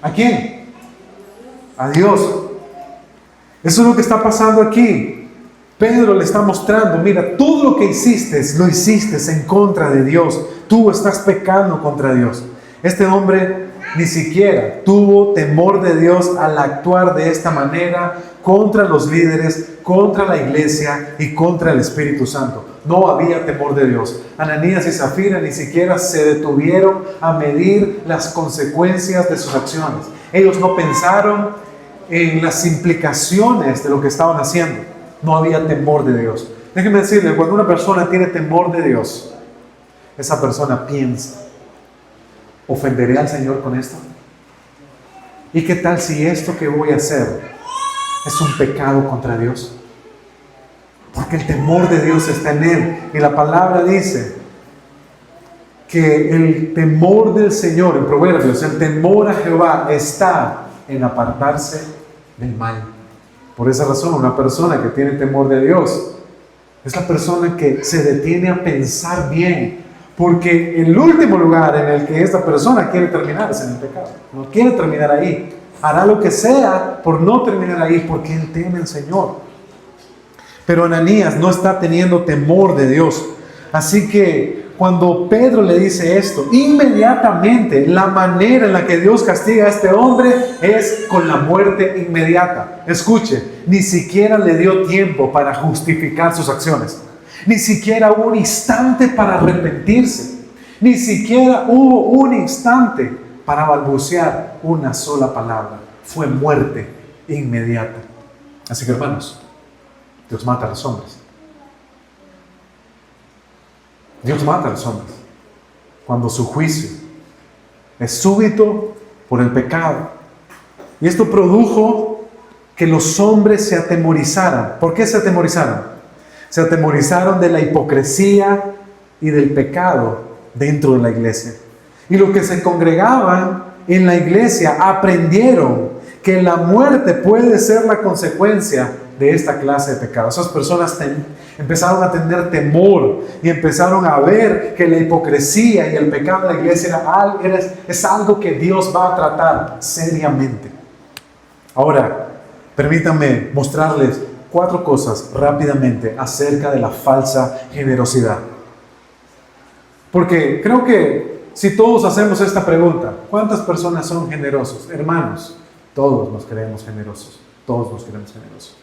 ¿A quién? A Dios. Eso es lo que está pasando aquí. Pedro le está mostrando, mira, todo lo que hiciste, lo hiciste en contra de Dios. Tú estás pecando contra Dios. Este hombre ni siquiera tuvo temor de Dios al actuar de esta manera contra los líderes, contra la iglesia y contra el Espíritu Santo. No había temor de Dios. Ananías y Zafira ni siquiera se detuvieron a medir las consecuencias de sus acciones. Ellos no pensaron en las implicaciones de lo que estaban haciendo. No había temor de Dios. Déjenme decirle, cuando una persona tiene temor de Dios, esa persona piensa, ¿ofenderé al Señor con esto? ¿Y qué tal si esto que voy a hacer es un pecado contra Dios? Porque el temor de Dios está en él. Y la palabra dice que el temor del Señor, en Proverbios, el temor a Jehová está en apartarse del mal. Por esa razón, una persona que tiene temor de Dios es la persona que se detiene a pensar bien, porque el último lugar en el que esta persona quiere terminar es en el pecado. No quiere terminar ahí. Hará lo que sea por no terminar ahí, porque él teme al Señor. Pero Ananías no está teniendo temor de Dios. Así que cuando Pedro le dice esto, inmediatamente la manera en la que Dios castiga a este hombre es con la muerte inmediata. Escuche, ni siquiera le dio tiempo para justificar sus acciones. Ni siquiera hubo un instante para arrepentirse. Ni siquiera hubo un instante para balbucear una sola palabra. Fue muerte inmediata. Así que hermanos, Dios mata a los hombres. Dios mata a los hombres cuando su juicio es súbito por el pecado. Y esto produjo que los hombres se atemorizaran. ¿Por qué se atemorizaron? Se atemorizaron de la hipocresía y del pecado dentro de la iglesia. Y los que se congregaban en la iglesia aprendieron que la muerte puede ser la consecuencia de esta clase de pecado. Esas personas empezaron a tener temor y empezaron a ver que la hipocresía y el pecado de la iglesia es algo que Dios va a tratar seriamente. Ahora, permítanme mostrarles 4 cosas rápidamente acerca de la falsa generosidad. Porque creo que si todos hacemos esta pregunta, ¿cuántas personas son generosos? Hermanos, todos nos creemos generosos. Todos nos creemos generosos.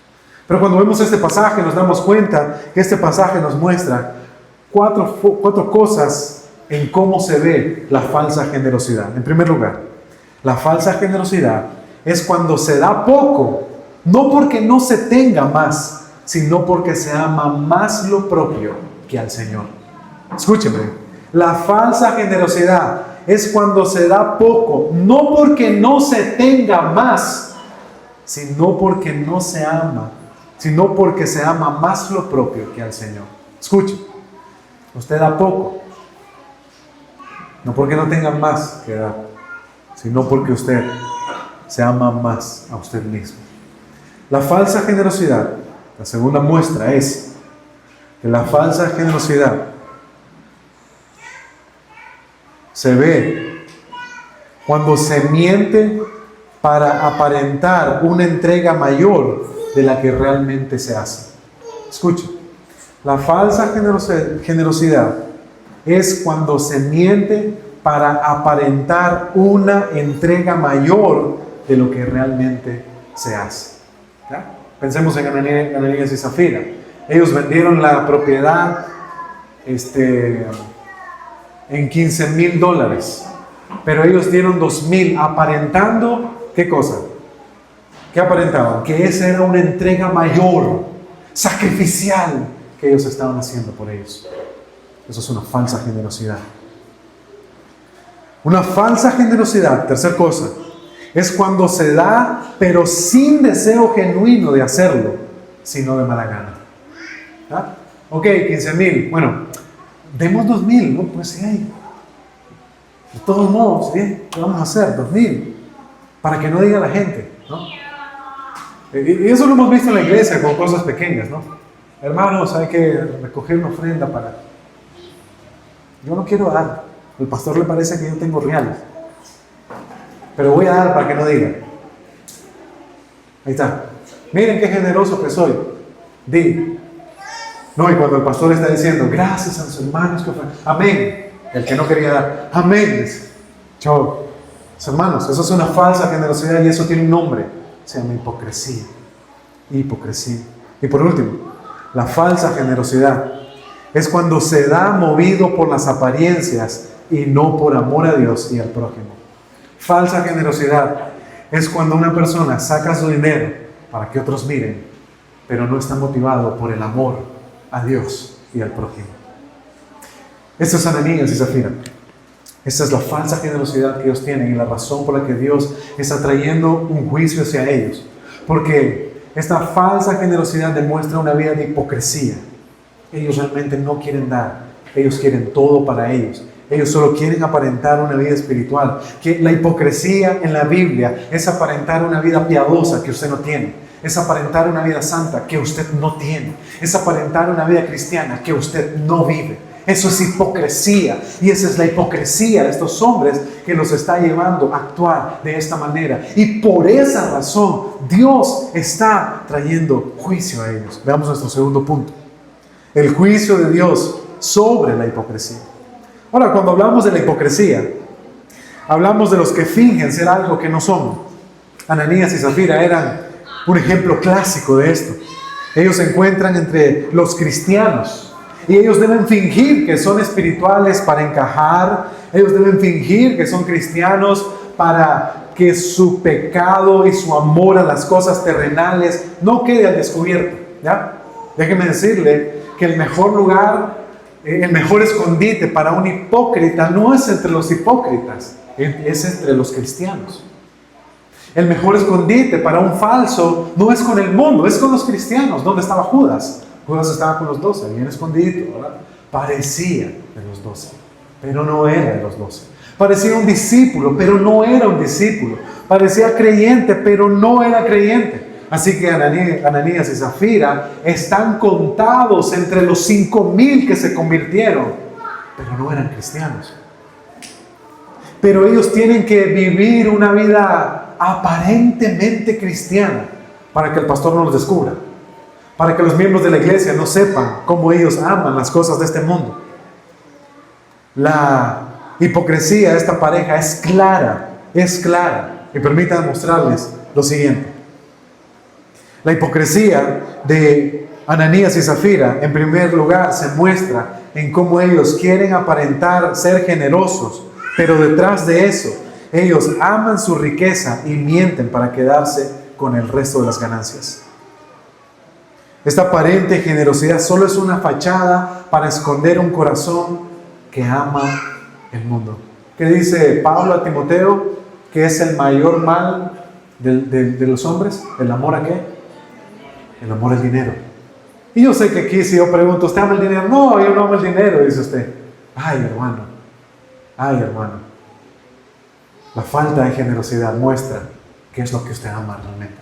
Pero cuando vemos este pasaje nos damos cuenta que este pasaje nos muestra 4 cosas en cómo se ve la falsa generosidad. En primer lugar, la falsa generosidad es cuando se da poco, no porque no se tenga más, sino porque se ama más lo propio que al Señor. Escúcheme, la falsa generosidad es cuando se da poco, no porque no se tenga más, sino porque no se ama, sino porque se ama más lo propio que al Señor. Escuche, usted da poco, no porque no tenga más que dar, sino porque usted se ama más a usted mismo. La falsa generosidad, la segunda muestra es que la falsa generosidad se ve cuando se miente para aparentar una entrega mayor de la que realmente se hace. Escuche, la falsa generosidad es cuando se miente para aparentar una entrega mayor de lo que realmente se hace. ¿Ya? Pensemos en Ananías y Zafira. Ellos vendieron la propiedad en $15,000, pero ellos dieron 2,000, aparentando, ¿qué cosa? ¿Qué aparentaban? Que esa era una entrega mayor, sacrificial, que ellos estaban haciendo por ellos. Eso es una falsa generosidad. Una falsa generosidad, tercera cosa, es cuando se da, pero sin deseo genuino de hacerlo, sino de mala gana. ¿Ah? Ok, 15,000, bueno, demos 2,000, ¿no? Pues sí, de todos modos, ¿sí? ¿Qué vamos a hacer? 2,000, para que no diga la gente, ¿no? Y eso lo hemos visto en la iglesia con cosas pequeñas, ¿no? Hermanos, hay que recoger una ofrenda para... Yo no quiero dar, al pastor le parece que yo tengo reales, pero voy a dar para que no digan. Ahí está. Miren qué generoso que soy. Di. No, y cuando el pastor está diciendo, gracias a los hermanos que ofrecen, amén. El que no quería dar, amén. Chau. Hermanos, eso es una falsa generosidad y eso tiene un nombre. Se llama hipocresía. Hipocresía. Y por último, la falsa generosidad es cuando se da movido por las apariencias y no por amor a Dios y al prójimo. Falsa generosidad es cuando una persona saca su dinero para que otros miren, pero no está motivado por el amor a Dios y al prójimo. Esto es Ananías y Zafira. Esta es la falsa generosidad que ellos tienen y la razón por la que Dios está trayendo un juicio hacia ellos. Porque esta falsa generosidad demuestra una vida de hipocresía. Ellos realmente no quieren dar, ellos quieren todo para ellos. Ellos solo quieren aparentar una vida espiritual. Que la hipocresía en la Biblia es aparentar una vida piadosa que usted no tiene. Es aparentar una vida santa que usted no tiene. Es aparentar una vida cristiana que usted no vive. Eso es hipocresía. Y esa es la hipocresía de estos hombres que los está llevando a actuar de esta manera. Y por esa razón Dios está trayendo juicio a ellos. Veamos nuestro segundo punto. El juicio de Dios sobre la hipocresía. Ahora, cuando hablamos de la hipocresía, hablamos de los que fingen ser algo que no son. Ananías y Zafira eran un ejemplo clásico de esto. Ellos se encuentran entre los cristianos y ellos deben fingir que son espirituales para encajar. Ellos deben fingir que son cristianos para que su pecado y su amor a las cosas terrenales no quede al descubierto, ¿ya? Déjeme decirle que el mejor lugar, el mejor escondite para un hipócrita no es entre los hipócritas, es entre los cristianos. El mejor escondite para un falso no es con el mundo, es con los cristianos. ¿Dónde estaba Judas? Judas estaba con los 12, bien escondidito, ¿verdad? Parecía de los 12, pero no era de los 12. Parecía un discípulo, pero no era un discípulo. Parecía creyente, pero no era creyente. Así que Ananías y Zafira están contados entre los 5,000 que se convirtieron, pero no eran cristianos. Pero ellos tienen que vivir una vida aparentemente cristiana para que el pastor no los descubra, para que los miembros de la iglesia no sepan cómo ellos aman las cosas de este mundo. La hipocresía de esta pareja es clara. Y permítanme mostrarles lo siguiente. La hipocresía de Ananías y Zafira, en primer lugar, se muestra en cómo ellos quieren aparentar ser generosos, pero detrás de eso, ellos aman su riqueza y mienten para quedarse con el resto de las ganancias. Esta aparente generosidad solo es una fachada para esconder un corazón que ama el mundo. ¿Qué dice Pablo a Timoteo? Que es el mayor mal de los hombres. ¿El amor a qué? El amor al dinero. Y yo sé que aquí si yo pregunto, ¿usted ama el dinero? No, yo no amo el dinero, dice usted. Ay, hermano. La falta de generosidad muestra qué es lo que usted ama realmente.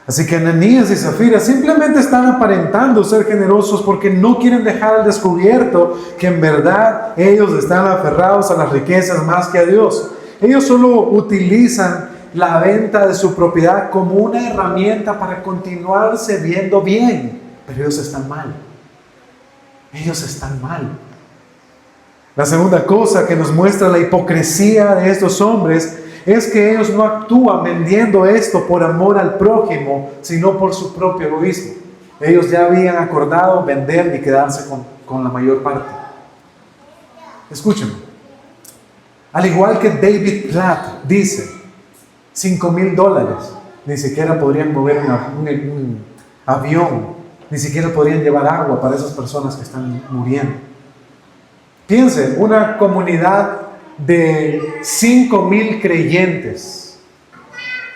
Así que Ananías y Zafira simplemente están aparentando ser generosos porque no quieren dejar al descubierto que en verdad ellos están aferrados a las riquezas más que a Dios. Ellos solo utilizan la venta de su propiedad como una herramienta para continuarse viendo bien, pero ellos están mal. La segunda cosa que nos muestra la hipocresía de estos hombres es que ellos no actúan vendiendo esto por amor al prójimo, sino por su propio egoísmo. Ellos ya habían acordado vender y quedarse con la mayor parte. Escúchenme. Al igual que David Platt dice, $5,000 ni siquiera podrían mover un avión, ni siquiera podrían llevar agua para esas personas que están muriendo. Piensen, una comunidad de 5,000 creyentes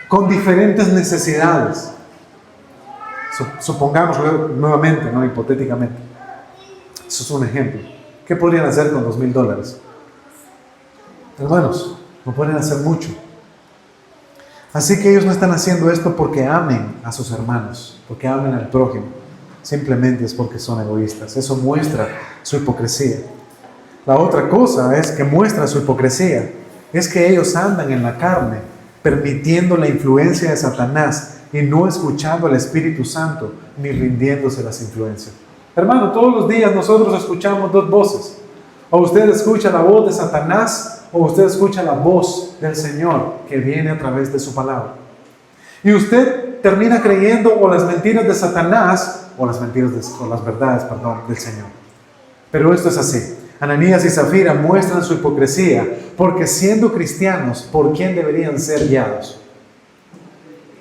con diferentes necesidades. Supongamos nuevamente, no hipotéticamente. Eso es un ejemplo. ¿Qué podrían hacer con $2,000? Hermanos, no pueden hacer mucho. Así que ellos no están haciendo esto porque amen a sus hermanos, porque amen al prójimo. Simplemente es porque son egoístas. Eso muestra su hipocresía. La otra cosa es que muestra su hipocresía, es que ellos andan en la carne, permitiendo la influencia de Satanás y no escuchando al Espíritu Santo, ni rindiéndose a las influencias. Hermano, todos los días nosotros escuchamos dos voces. O usted escucha la voz de Satanás, o usted escucha la voz del Señor que viene a través de su palabra. Y usted termina creyendo o las mentiras de Satanás, o las verdades del Señor. Pero esto es así. Ananías y Zafira muestran su hipocresía porque siendo cristianos, ¿por quién deberían ser guiados?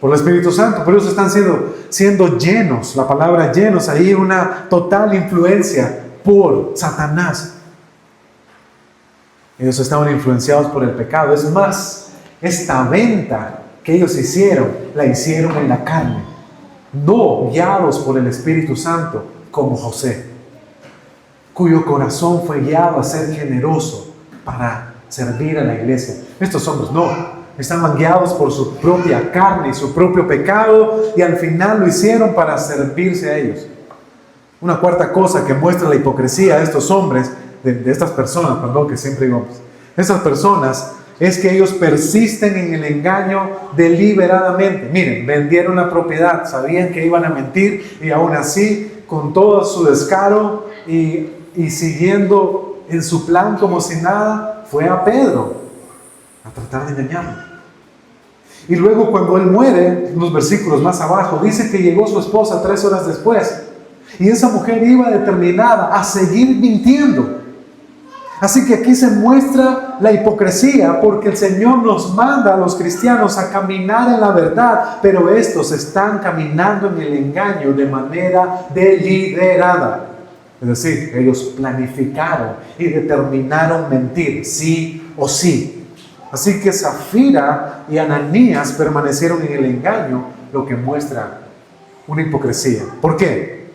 Por el Espíritu Santo, pero ellos están siendo llenos, la palabra llenos, ahí una total influencia por Satanás. Ellos estaban influenciados por el pecado. Es más, esta venta que ellos hicieron, la hicieron en la carne, no guiados por el Espíritu Santo como José, cuyo corazón fue guiado a ser generoso para servir a la iglesia. Estos hombres no, estaban guiados por su propia carne y su propio pecado, y al final lo hicieron para servirse a ellos. Una cuarta cosa que muestra la hipocresía de estos hombres, de estas personas, que siempre digo hombres, estas personas, es que ellos persisten en el engaño deliberadamente. Miren, vendieron la propiedad, sabían que iban a mentir, y aún así, con todo su descaro y siguiendo en su plan como si nada, fue a Pedro a tratar de engañarlo. Y luego cuando él muere, en los versículos más abajo, dice que llegó su esposa 3 horas después, y esa mujer iba determinada a seguir mintiendo. Así que aquí se muestra la hipocresía, porque el Señor nos manda a los cristianos a caminar en la verdad, pero estos están caminando en el engaño de manera deliberada. Es decir, ellos planificaron y determinaron mentir, sí o sí. Así que Zafira y Ananías permanecieron en el engaño, lo que muestra una hipocresía. ¿Por qué?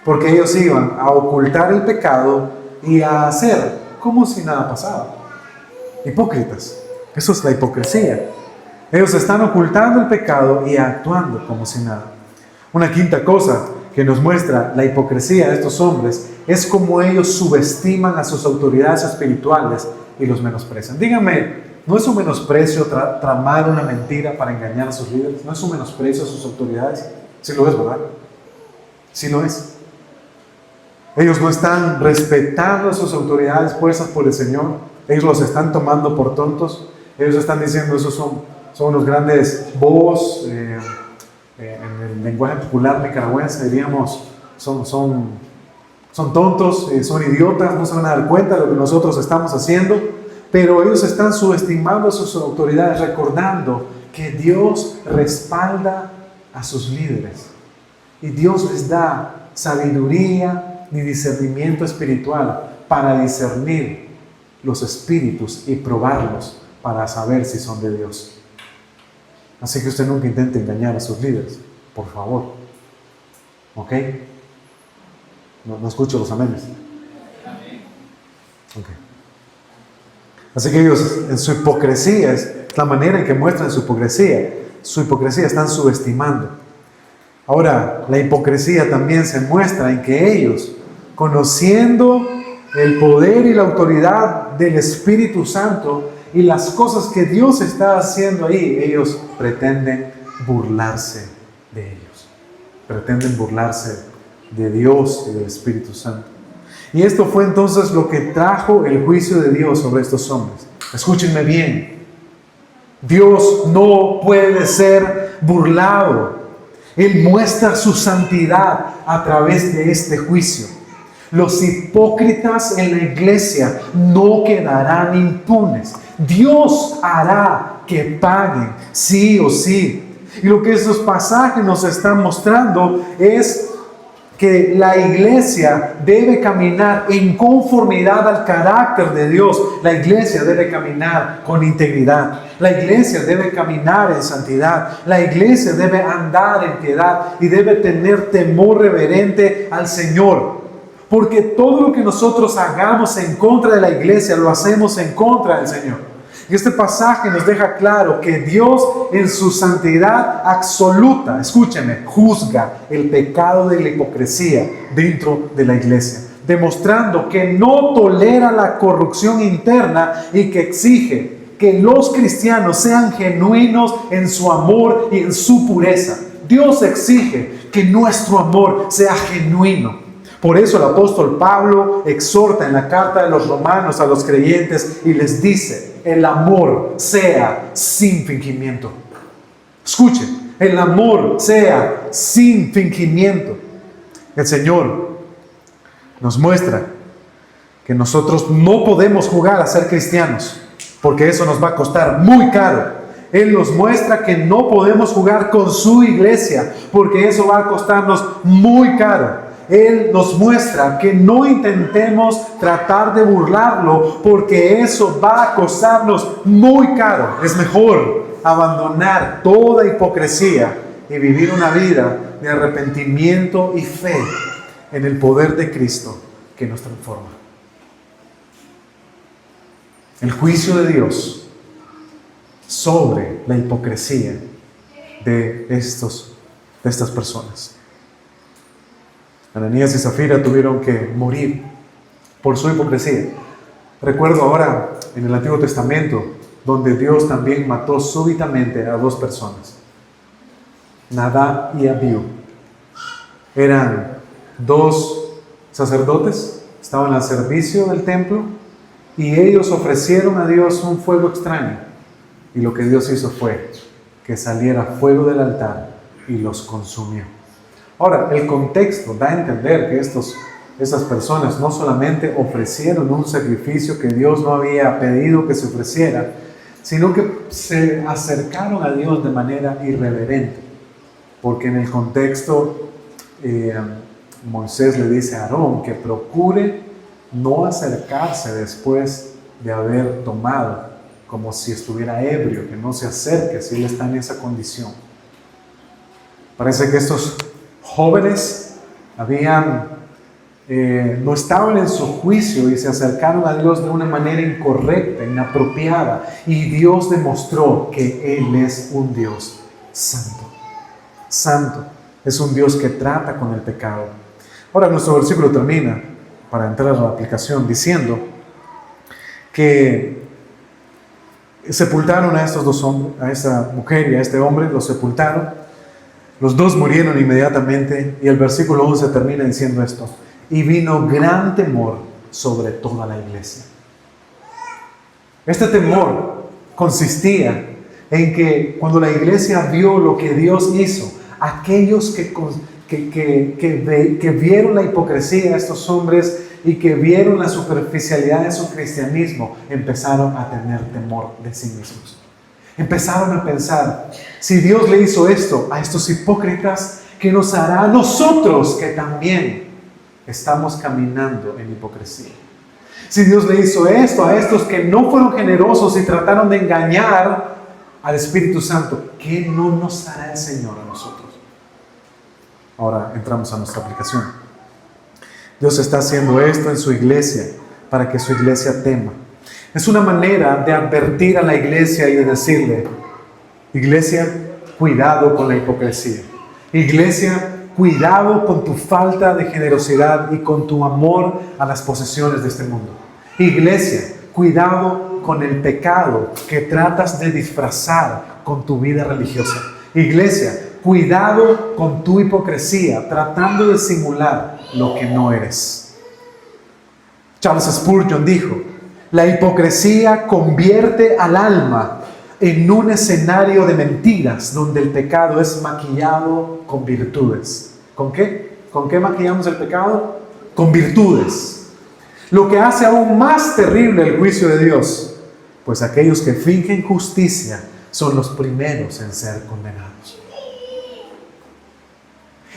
Porque ellos iban a ocultar el pecado y a hacer como si nada pasaba. Hipócritas. Eso es la hipocresía. Ellos están ocultando el pecado y actuando como si nada. Una quinta cosa que nos muestra la hipocresía de estos hombres es cómo ellos subestiman a sus autoridades espirituales y los menosprecian. Díganme, ¿no es un menosprecio tramar una mentira para engañar a sus líderes? ¿No es un menosprecio a sus autoridades? Sí lo es, ¿verdad? Sí lo es. Ellos no están respetando a sus autoridades puestas por el Señor. Ellos los están tomando por tontos. Ellos están diciendo, esos son los grandes bobos. En el lenguaje popular nicaragüense diríamos, son tontos, son idiotas, no se van a dar cuenta de lo que nosotros estamos haciendo. Pero ellos están subestimando a sus autoridades, recordando que Dios respalda a sus líderes. Y Dios les da sabiduría y discernimiento espiritual para discernir los espíritus y probarlos para saber si son de Dios. Así que usted nunca intente engañar a sus líderes, por favor. ¿Ok? No escucho los amenes. Ok. Así que ellos, en su hipocresía, es la manera en que muestran su hipocresía están subestimando. Ahora, la hipocresía también se muestra en que ellos, conociendo el poder y la autoridad del Espíritu Santo y las cosas que Dios está haciendo ahí, ellos pretenden burlarse de ellos. Pretenden burlarse de Dios y del Espíritu Santo. Y esto fue entonces lo que trajo el juicio de Dios sobre estos hombres. Escúchenme bien. Dios no puede ser burlado. Él muestra su santidad a través de este juicio. Los hipócritas en la iglesia no quedarán impunes. Dios hará que paguen, sí o sí. Y lo que estos pasajes nos están mostrando es que la iglesia debe caminar en conformidad al carácter de Dios. La iglesia debe caminar con integridad. La iglesia debe caminar en santidad. La iglesia debe andar en piedad y debe tener temor reverente al Señor. Porque todo lo que nosotros hagamos en contra de la iglesia, lo hacemos en contra del Señor. Y este pasaje nos deja claro que Dios en su santidad absoluta, escúcheme, juzga el pecado de la hipocresía dentro de la iglesia, demostrando que no tolera la corrupción interna y que exige que los cristianos sean genuinos en su amor y en su pureza. Dios exige que nuestro amor sea genuino. Por eso el apóstol Pablo exhorta en la carta de los Romanos a los creyentes y les dice: el amor sea sin fingimiento. Escuchen, el amor sea sin fingimiento. El Señor nos muestra que nosotros no podemos jugar a ser cristianos, porque eso nos va a costar muy caro. Él nos muestra que no podemos jugar con su iglesia, porque eso va a costarnos muy caro. Él nos muestra que no intentemos tratar de burlarlo, porque eso va a costarnos muy caro. Es mejor abandonar toda hipocresía y vivir una vida de arrepentimiento y fe en el poder de Cristo que nos transforma. El juicio de Dios sobre la hipocresía de estas personas. Ananías y Zafira tuvieron que morir por su hipocresía. Recuerdo ahora en el Antiguo Testamento, donde Dios también mató súbitamente a 2 personas. Nadab y Abiú. Eran 2 sacerdotes, estaban al servicio del templo, y ellos ofrecieron a Dios un fuego extraño. Y lo que Dios hizo fue que saliera fuego del altar y los consumió. Ahora, el contexto da a entender que estas personas no solamente ofrecieron un sacrificio que Dios no había pedido que se ofreciera, sino que se acercaron a Dios de manera irreverente. Porque en el contexto, Moisés le dice a Aarón que procure no acercarse después de haber tomado, como si estuviera ebrio, que no se acerque si él está en esa condición. Parece que estos jóvenes no estaban en su juicio y se acercaron a Dios de una manera incorrecta, inapropiada, y Dios demostró que Él es un Dios santo. Santo. Es un Dios que trata con el pecado. Ahora nuestro versículo termina, para entrar a la aplicación, diciendo que sepultaron a estos 2 hombres, a esa mujer y a este hombre, los sepultaron. Los 2 murieron inmediatamente, y el versículo 11 termina diciendo esto: y vino gran temor sobre toda la iglesia. Este temor consistía en que cuando la iglesia vio lo que Dios hizo, aquellos que vieron la hipocresía de estos hombres y que vieron la superficialidad de su cristianismo, empezaron a tener temor de sí mismos. Empezaron a pensar: si Dios le hizo esto a estos hipócritas, ¿qué nos hará a nosotros que también estamos caminando en hipocresía? Si Dios le hizo esto a estos que no fueron generosos y trataron de engañar al Espíritu Santo, ¿qué no nos hará el Señor a nosotros? Ahora entramos a nuestra aplicación. Dios está haciendo esto en su iglesia para que su iglesia tema. Es una manera de advertir a la iglesia y de decirle: iglesia, cuidado con la hipocresía. Iglesia, cuidado con tu falta de generosidad y con tu amor a las posesiones de este mundo. Iglesia, cuidado con el pecado que tratas de disfrazar con tu vida religiosa. Iglesia, cuidado con tu hipocresía, tratando de simular lo que no eres. Charles Spurgeon dijo: la hipocresía convierte al alma en un escenario de mentiras donde el pecado es maquillado con virtudes. ¿Con qué? ¿Con qué maquillamos el pecado? Con virtudes. Lo que hace aún más terrible el juicio de Dios, pues aquellos que fingen justicia son los primeros en ser condenados.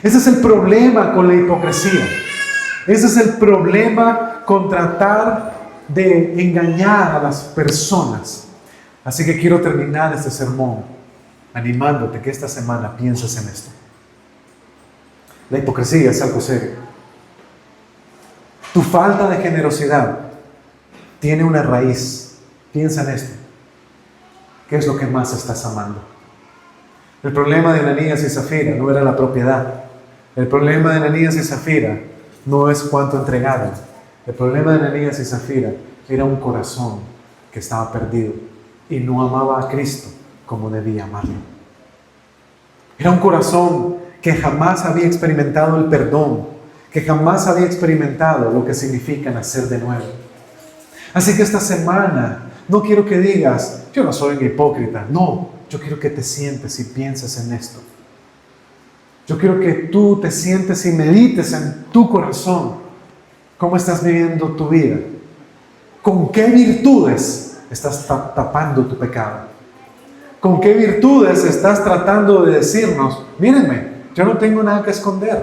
Ese es el problema con la hipocresía. Ese es el problema con tratar de engañar a las personas. Así que quiero terminar este sermón animándote que esta semana pienses en esto. La hipocresía es algo serio. Tu falta de generosidad tiene una raíz. Piensa en esto. ¿Qué es lo que más estás amando? El problema de Ananías y Zafira no era la propiedad. El problema de Ananías y Zafira no es cuánto entregaron. El problema de Ananías y Zafira era un corazón que estaba perdido y no amaba a Cristo como debía amarlo. Era un corazón que jamás había experimentado el perdón, que jamás había experimentado lo que significa nacer de nuevo. Así que esta semana no quiero que digas, yo no soy un hipócrita. No, yo quiero que te sientes y pienses en esto. Yo quiero que tú te sientes y medites en tu corazón. ¿Cómo estás viviendo tu vida? ¿Con qué virtudes estás tapando tu pecado? ¿Con qué virtudes estás tratando de decirnos, mírenme, yo no tengo nada que esconder?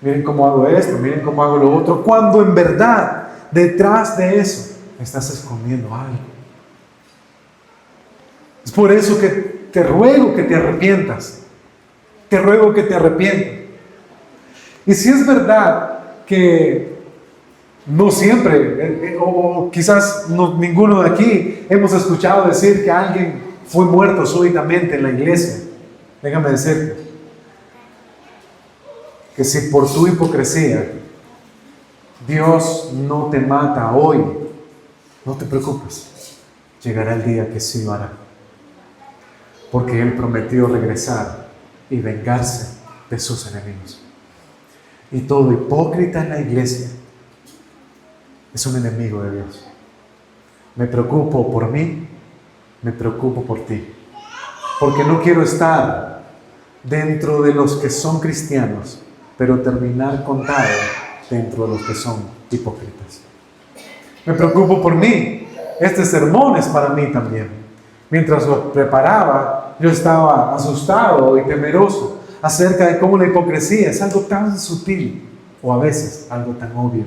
Miren cómo hago esto, miren cómo hago lo otro. Cuando en verdad, detrás de eso, estás escondiendo algo. Es por eso que te ruego que te arrepientas. Te ruego que te arrepientas. Y si es verdad que no siempre, o quizás ninguno de aquí hemos escuchado decir que alguien fue muerto súbitamente en la iglesia, déjame decirte que si por tu hipocresía Dios no te mata hoy, no te preocupes, llegará el día que sí lo hará, porque Él prometió regresar y vengarse de sus enemigos. Y todo hipócrita en la iglesia es un enemigo de Dios. Me preocupo por mí, me preocupo por ti, porque no quiero estar dentro de los que son cristianos, pero terminar contado dentro de los que son hipócritas. Me preocupo por mí. Este sermón es para mí también. Mientras lo preparaba, yo estaba asustado y temeroso acerca de cómo la hipocresía es algo tan sutil, o a veces algo tan obvio.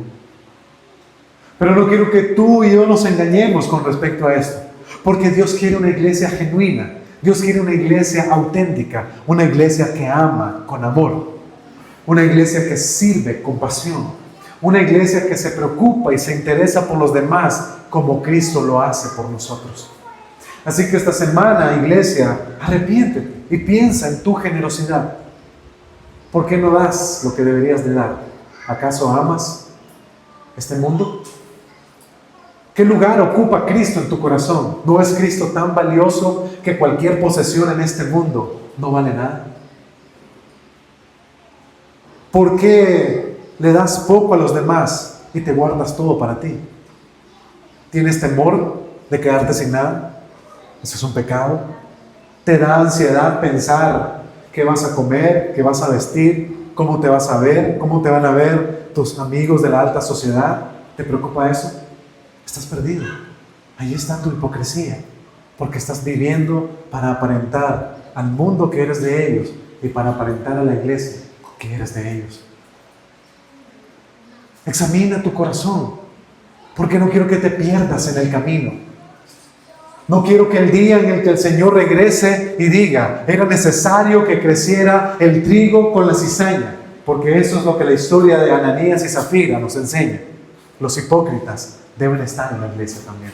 Pero no quiero que tú y yo nos engañemos con respecto a esto, porque Dios quiere una iglesia genuina. Dios quiere una iglesia auténtica, una iglesia que ama con amor, una iglesia que sirve con pasión, una iglesia que se preocupa y se interesa por los demás como Cristo lo hace por nosotros. Así que esta semana, iglesia, arrepiéntete y piensa en tu generosidad. ¿Por qué no das lo que deberías de dar? ¿Acaso amas este mundo? ¿Qué lugar ocupa Cristo en tu corazón? ¿No es Cristo tan valioso que cualquier posesión en este mundo no vale nada? ¿Por qué le das poco a los demás y te guardas todo para ti? ¿Tienes temor de quedarte sin nada? Eso es un pecado. ¿Te da ansiedad pensar qué vas a comer, qué vas a vestir, cómo te vas a ver, cómo te van a ver tus amigos de la alta sociedad? ¿Te preocupa eso? Estás perdido. Ahí está tu hipocresía, porque estás viviendo para aparentar al mundo que eres de ellos y para aparentar a la iglesia que eres de ellos. Examina tu corazón, porque no quiero que te pierdas en el camino. No quiero que el día en el que el Señor regrese y diga, era necesario que creciera el trigo con la cizaña, porque eso es lo que la historia de Ananías y Zafira nos enseña. Los hipócritas deben estar en la iglesia también,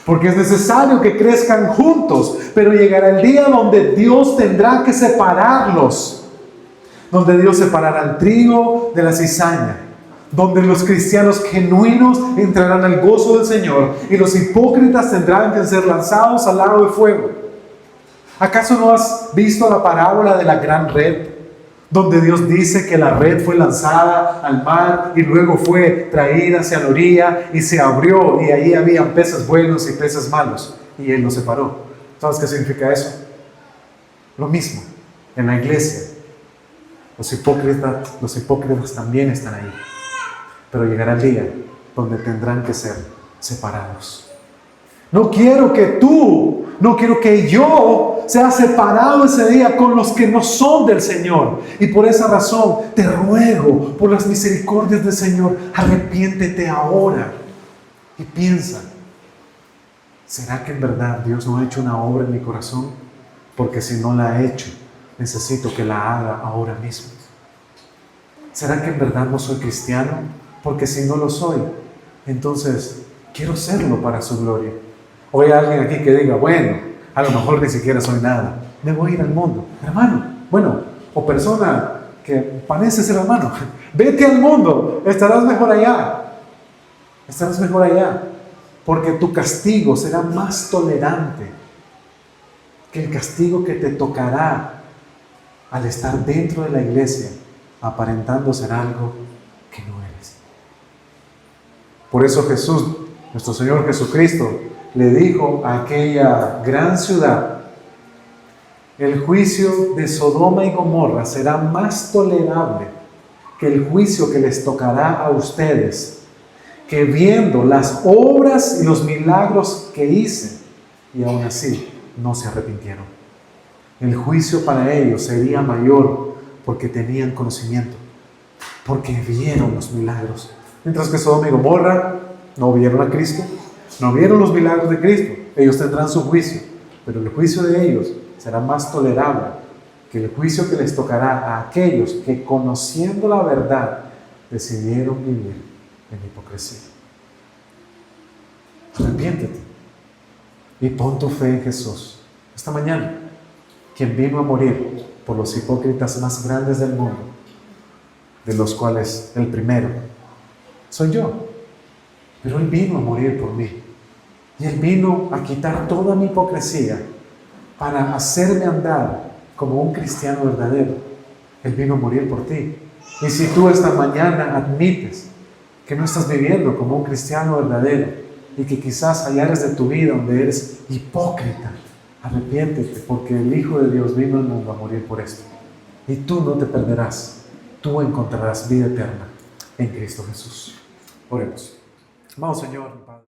porque es necesario que crezcan juntos, pero llegará el día donde Dios tendrá que separarlos, donde Dios separará el trigo de la cizaña, donde los cristianos genuinos entrarán al gozo del Señor y los hipócritas tendrán que ser lanzados al lago de fuego. ¿Acaso no has visto la parábola de la gran red? Donde Dios dice que la red fue lanzada al mar y luego fue traída hacia la orilla y se abrió y ahí habían peces buenos y peces malos y Él los separó. ¿Sabes qué significa eso? Lo mismo, en la iglesia, los hipócritas también están ahí. Pero llegará el día donde tendrán que ser separados. No quiero que yo sea separado ese día con los que no son del Señor. Y por esa razón te ruego, por las misericordias del Señor, arrepiéntete ahora y piensa, ¿será que en verdad Dios no ha hecho una obra en mi corazón? Porque si no la ha hecho, necesito que la haga ahora mismo. ¿Será que en verdad no soy cristiano? Porque si no lo soy, entonces quiero serlo para su gloria. O hay alguien aquí que diga, bueno, a lo mejor ni siquiera soy nada, me voy a ir al mundo. Hermano, bueno, o persona que parece ser hermano, vete al mundo, estarás mejor allá. Estarás mejor allá, porque tu castigo será más tolerante que el castigo que te tocará al estar dentro de la iglesia, aparentando ser algo que no eres. Por eso Jesús, nuestro Señor Jesucristo, le dijo a aquella gran ciudad, el juicio de Sodoma y Gomorra será más tolerable que el juicio que les tocará a ustedes, que viendo las obras y los milagros que hice, y aún así no se arrepintieron. El juicio para ellos sería mayor porque tenían conocimiento, porque vieron los milagros. Mientras que Sodoma y Gomorra no vieron a Cristo, no vieron los milagros de Cristo. Ellos tendrán su juicio, pero el juicio de ellos será más tolerable que el juicio que les tocará a aquellos que, conociendo la verdad, decidieron vivir en hipocresía. Arrepiéntete y pon tu fe en Jesús. Esta mañana, quien vino a morir por los hipócritas más grandes del mundo, de los cuales el primero soy yo, pero Él vino a morir por mí. Y Él vino a quitar toda mi hipocresía para hacerme andar como un cristiano verdadero. Él vino a morir por ti. Y si tú esta mañana admites que no estás viviendo como un cristiano verdadero y que quizás hay áreas de tu vida donde eres hipócrita, arrepiéntete, porque el Hijo de Dios vino al mundo a morir por esto. Y tú no te perderás. Tú encontrarás vida eterna en Cristo Jesús. Oremos. Amado Señor, Padre.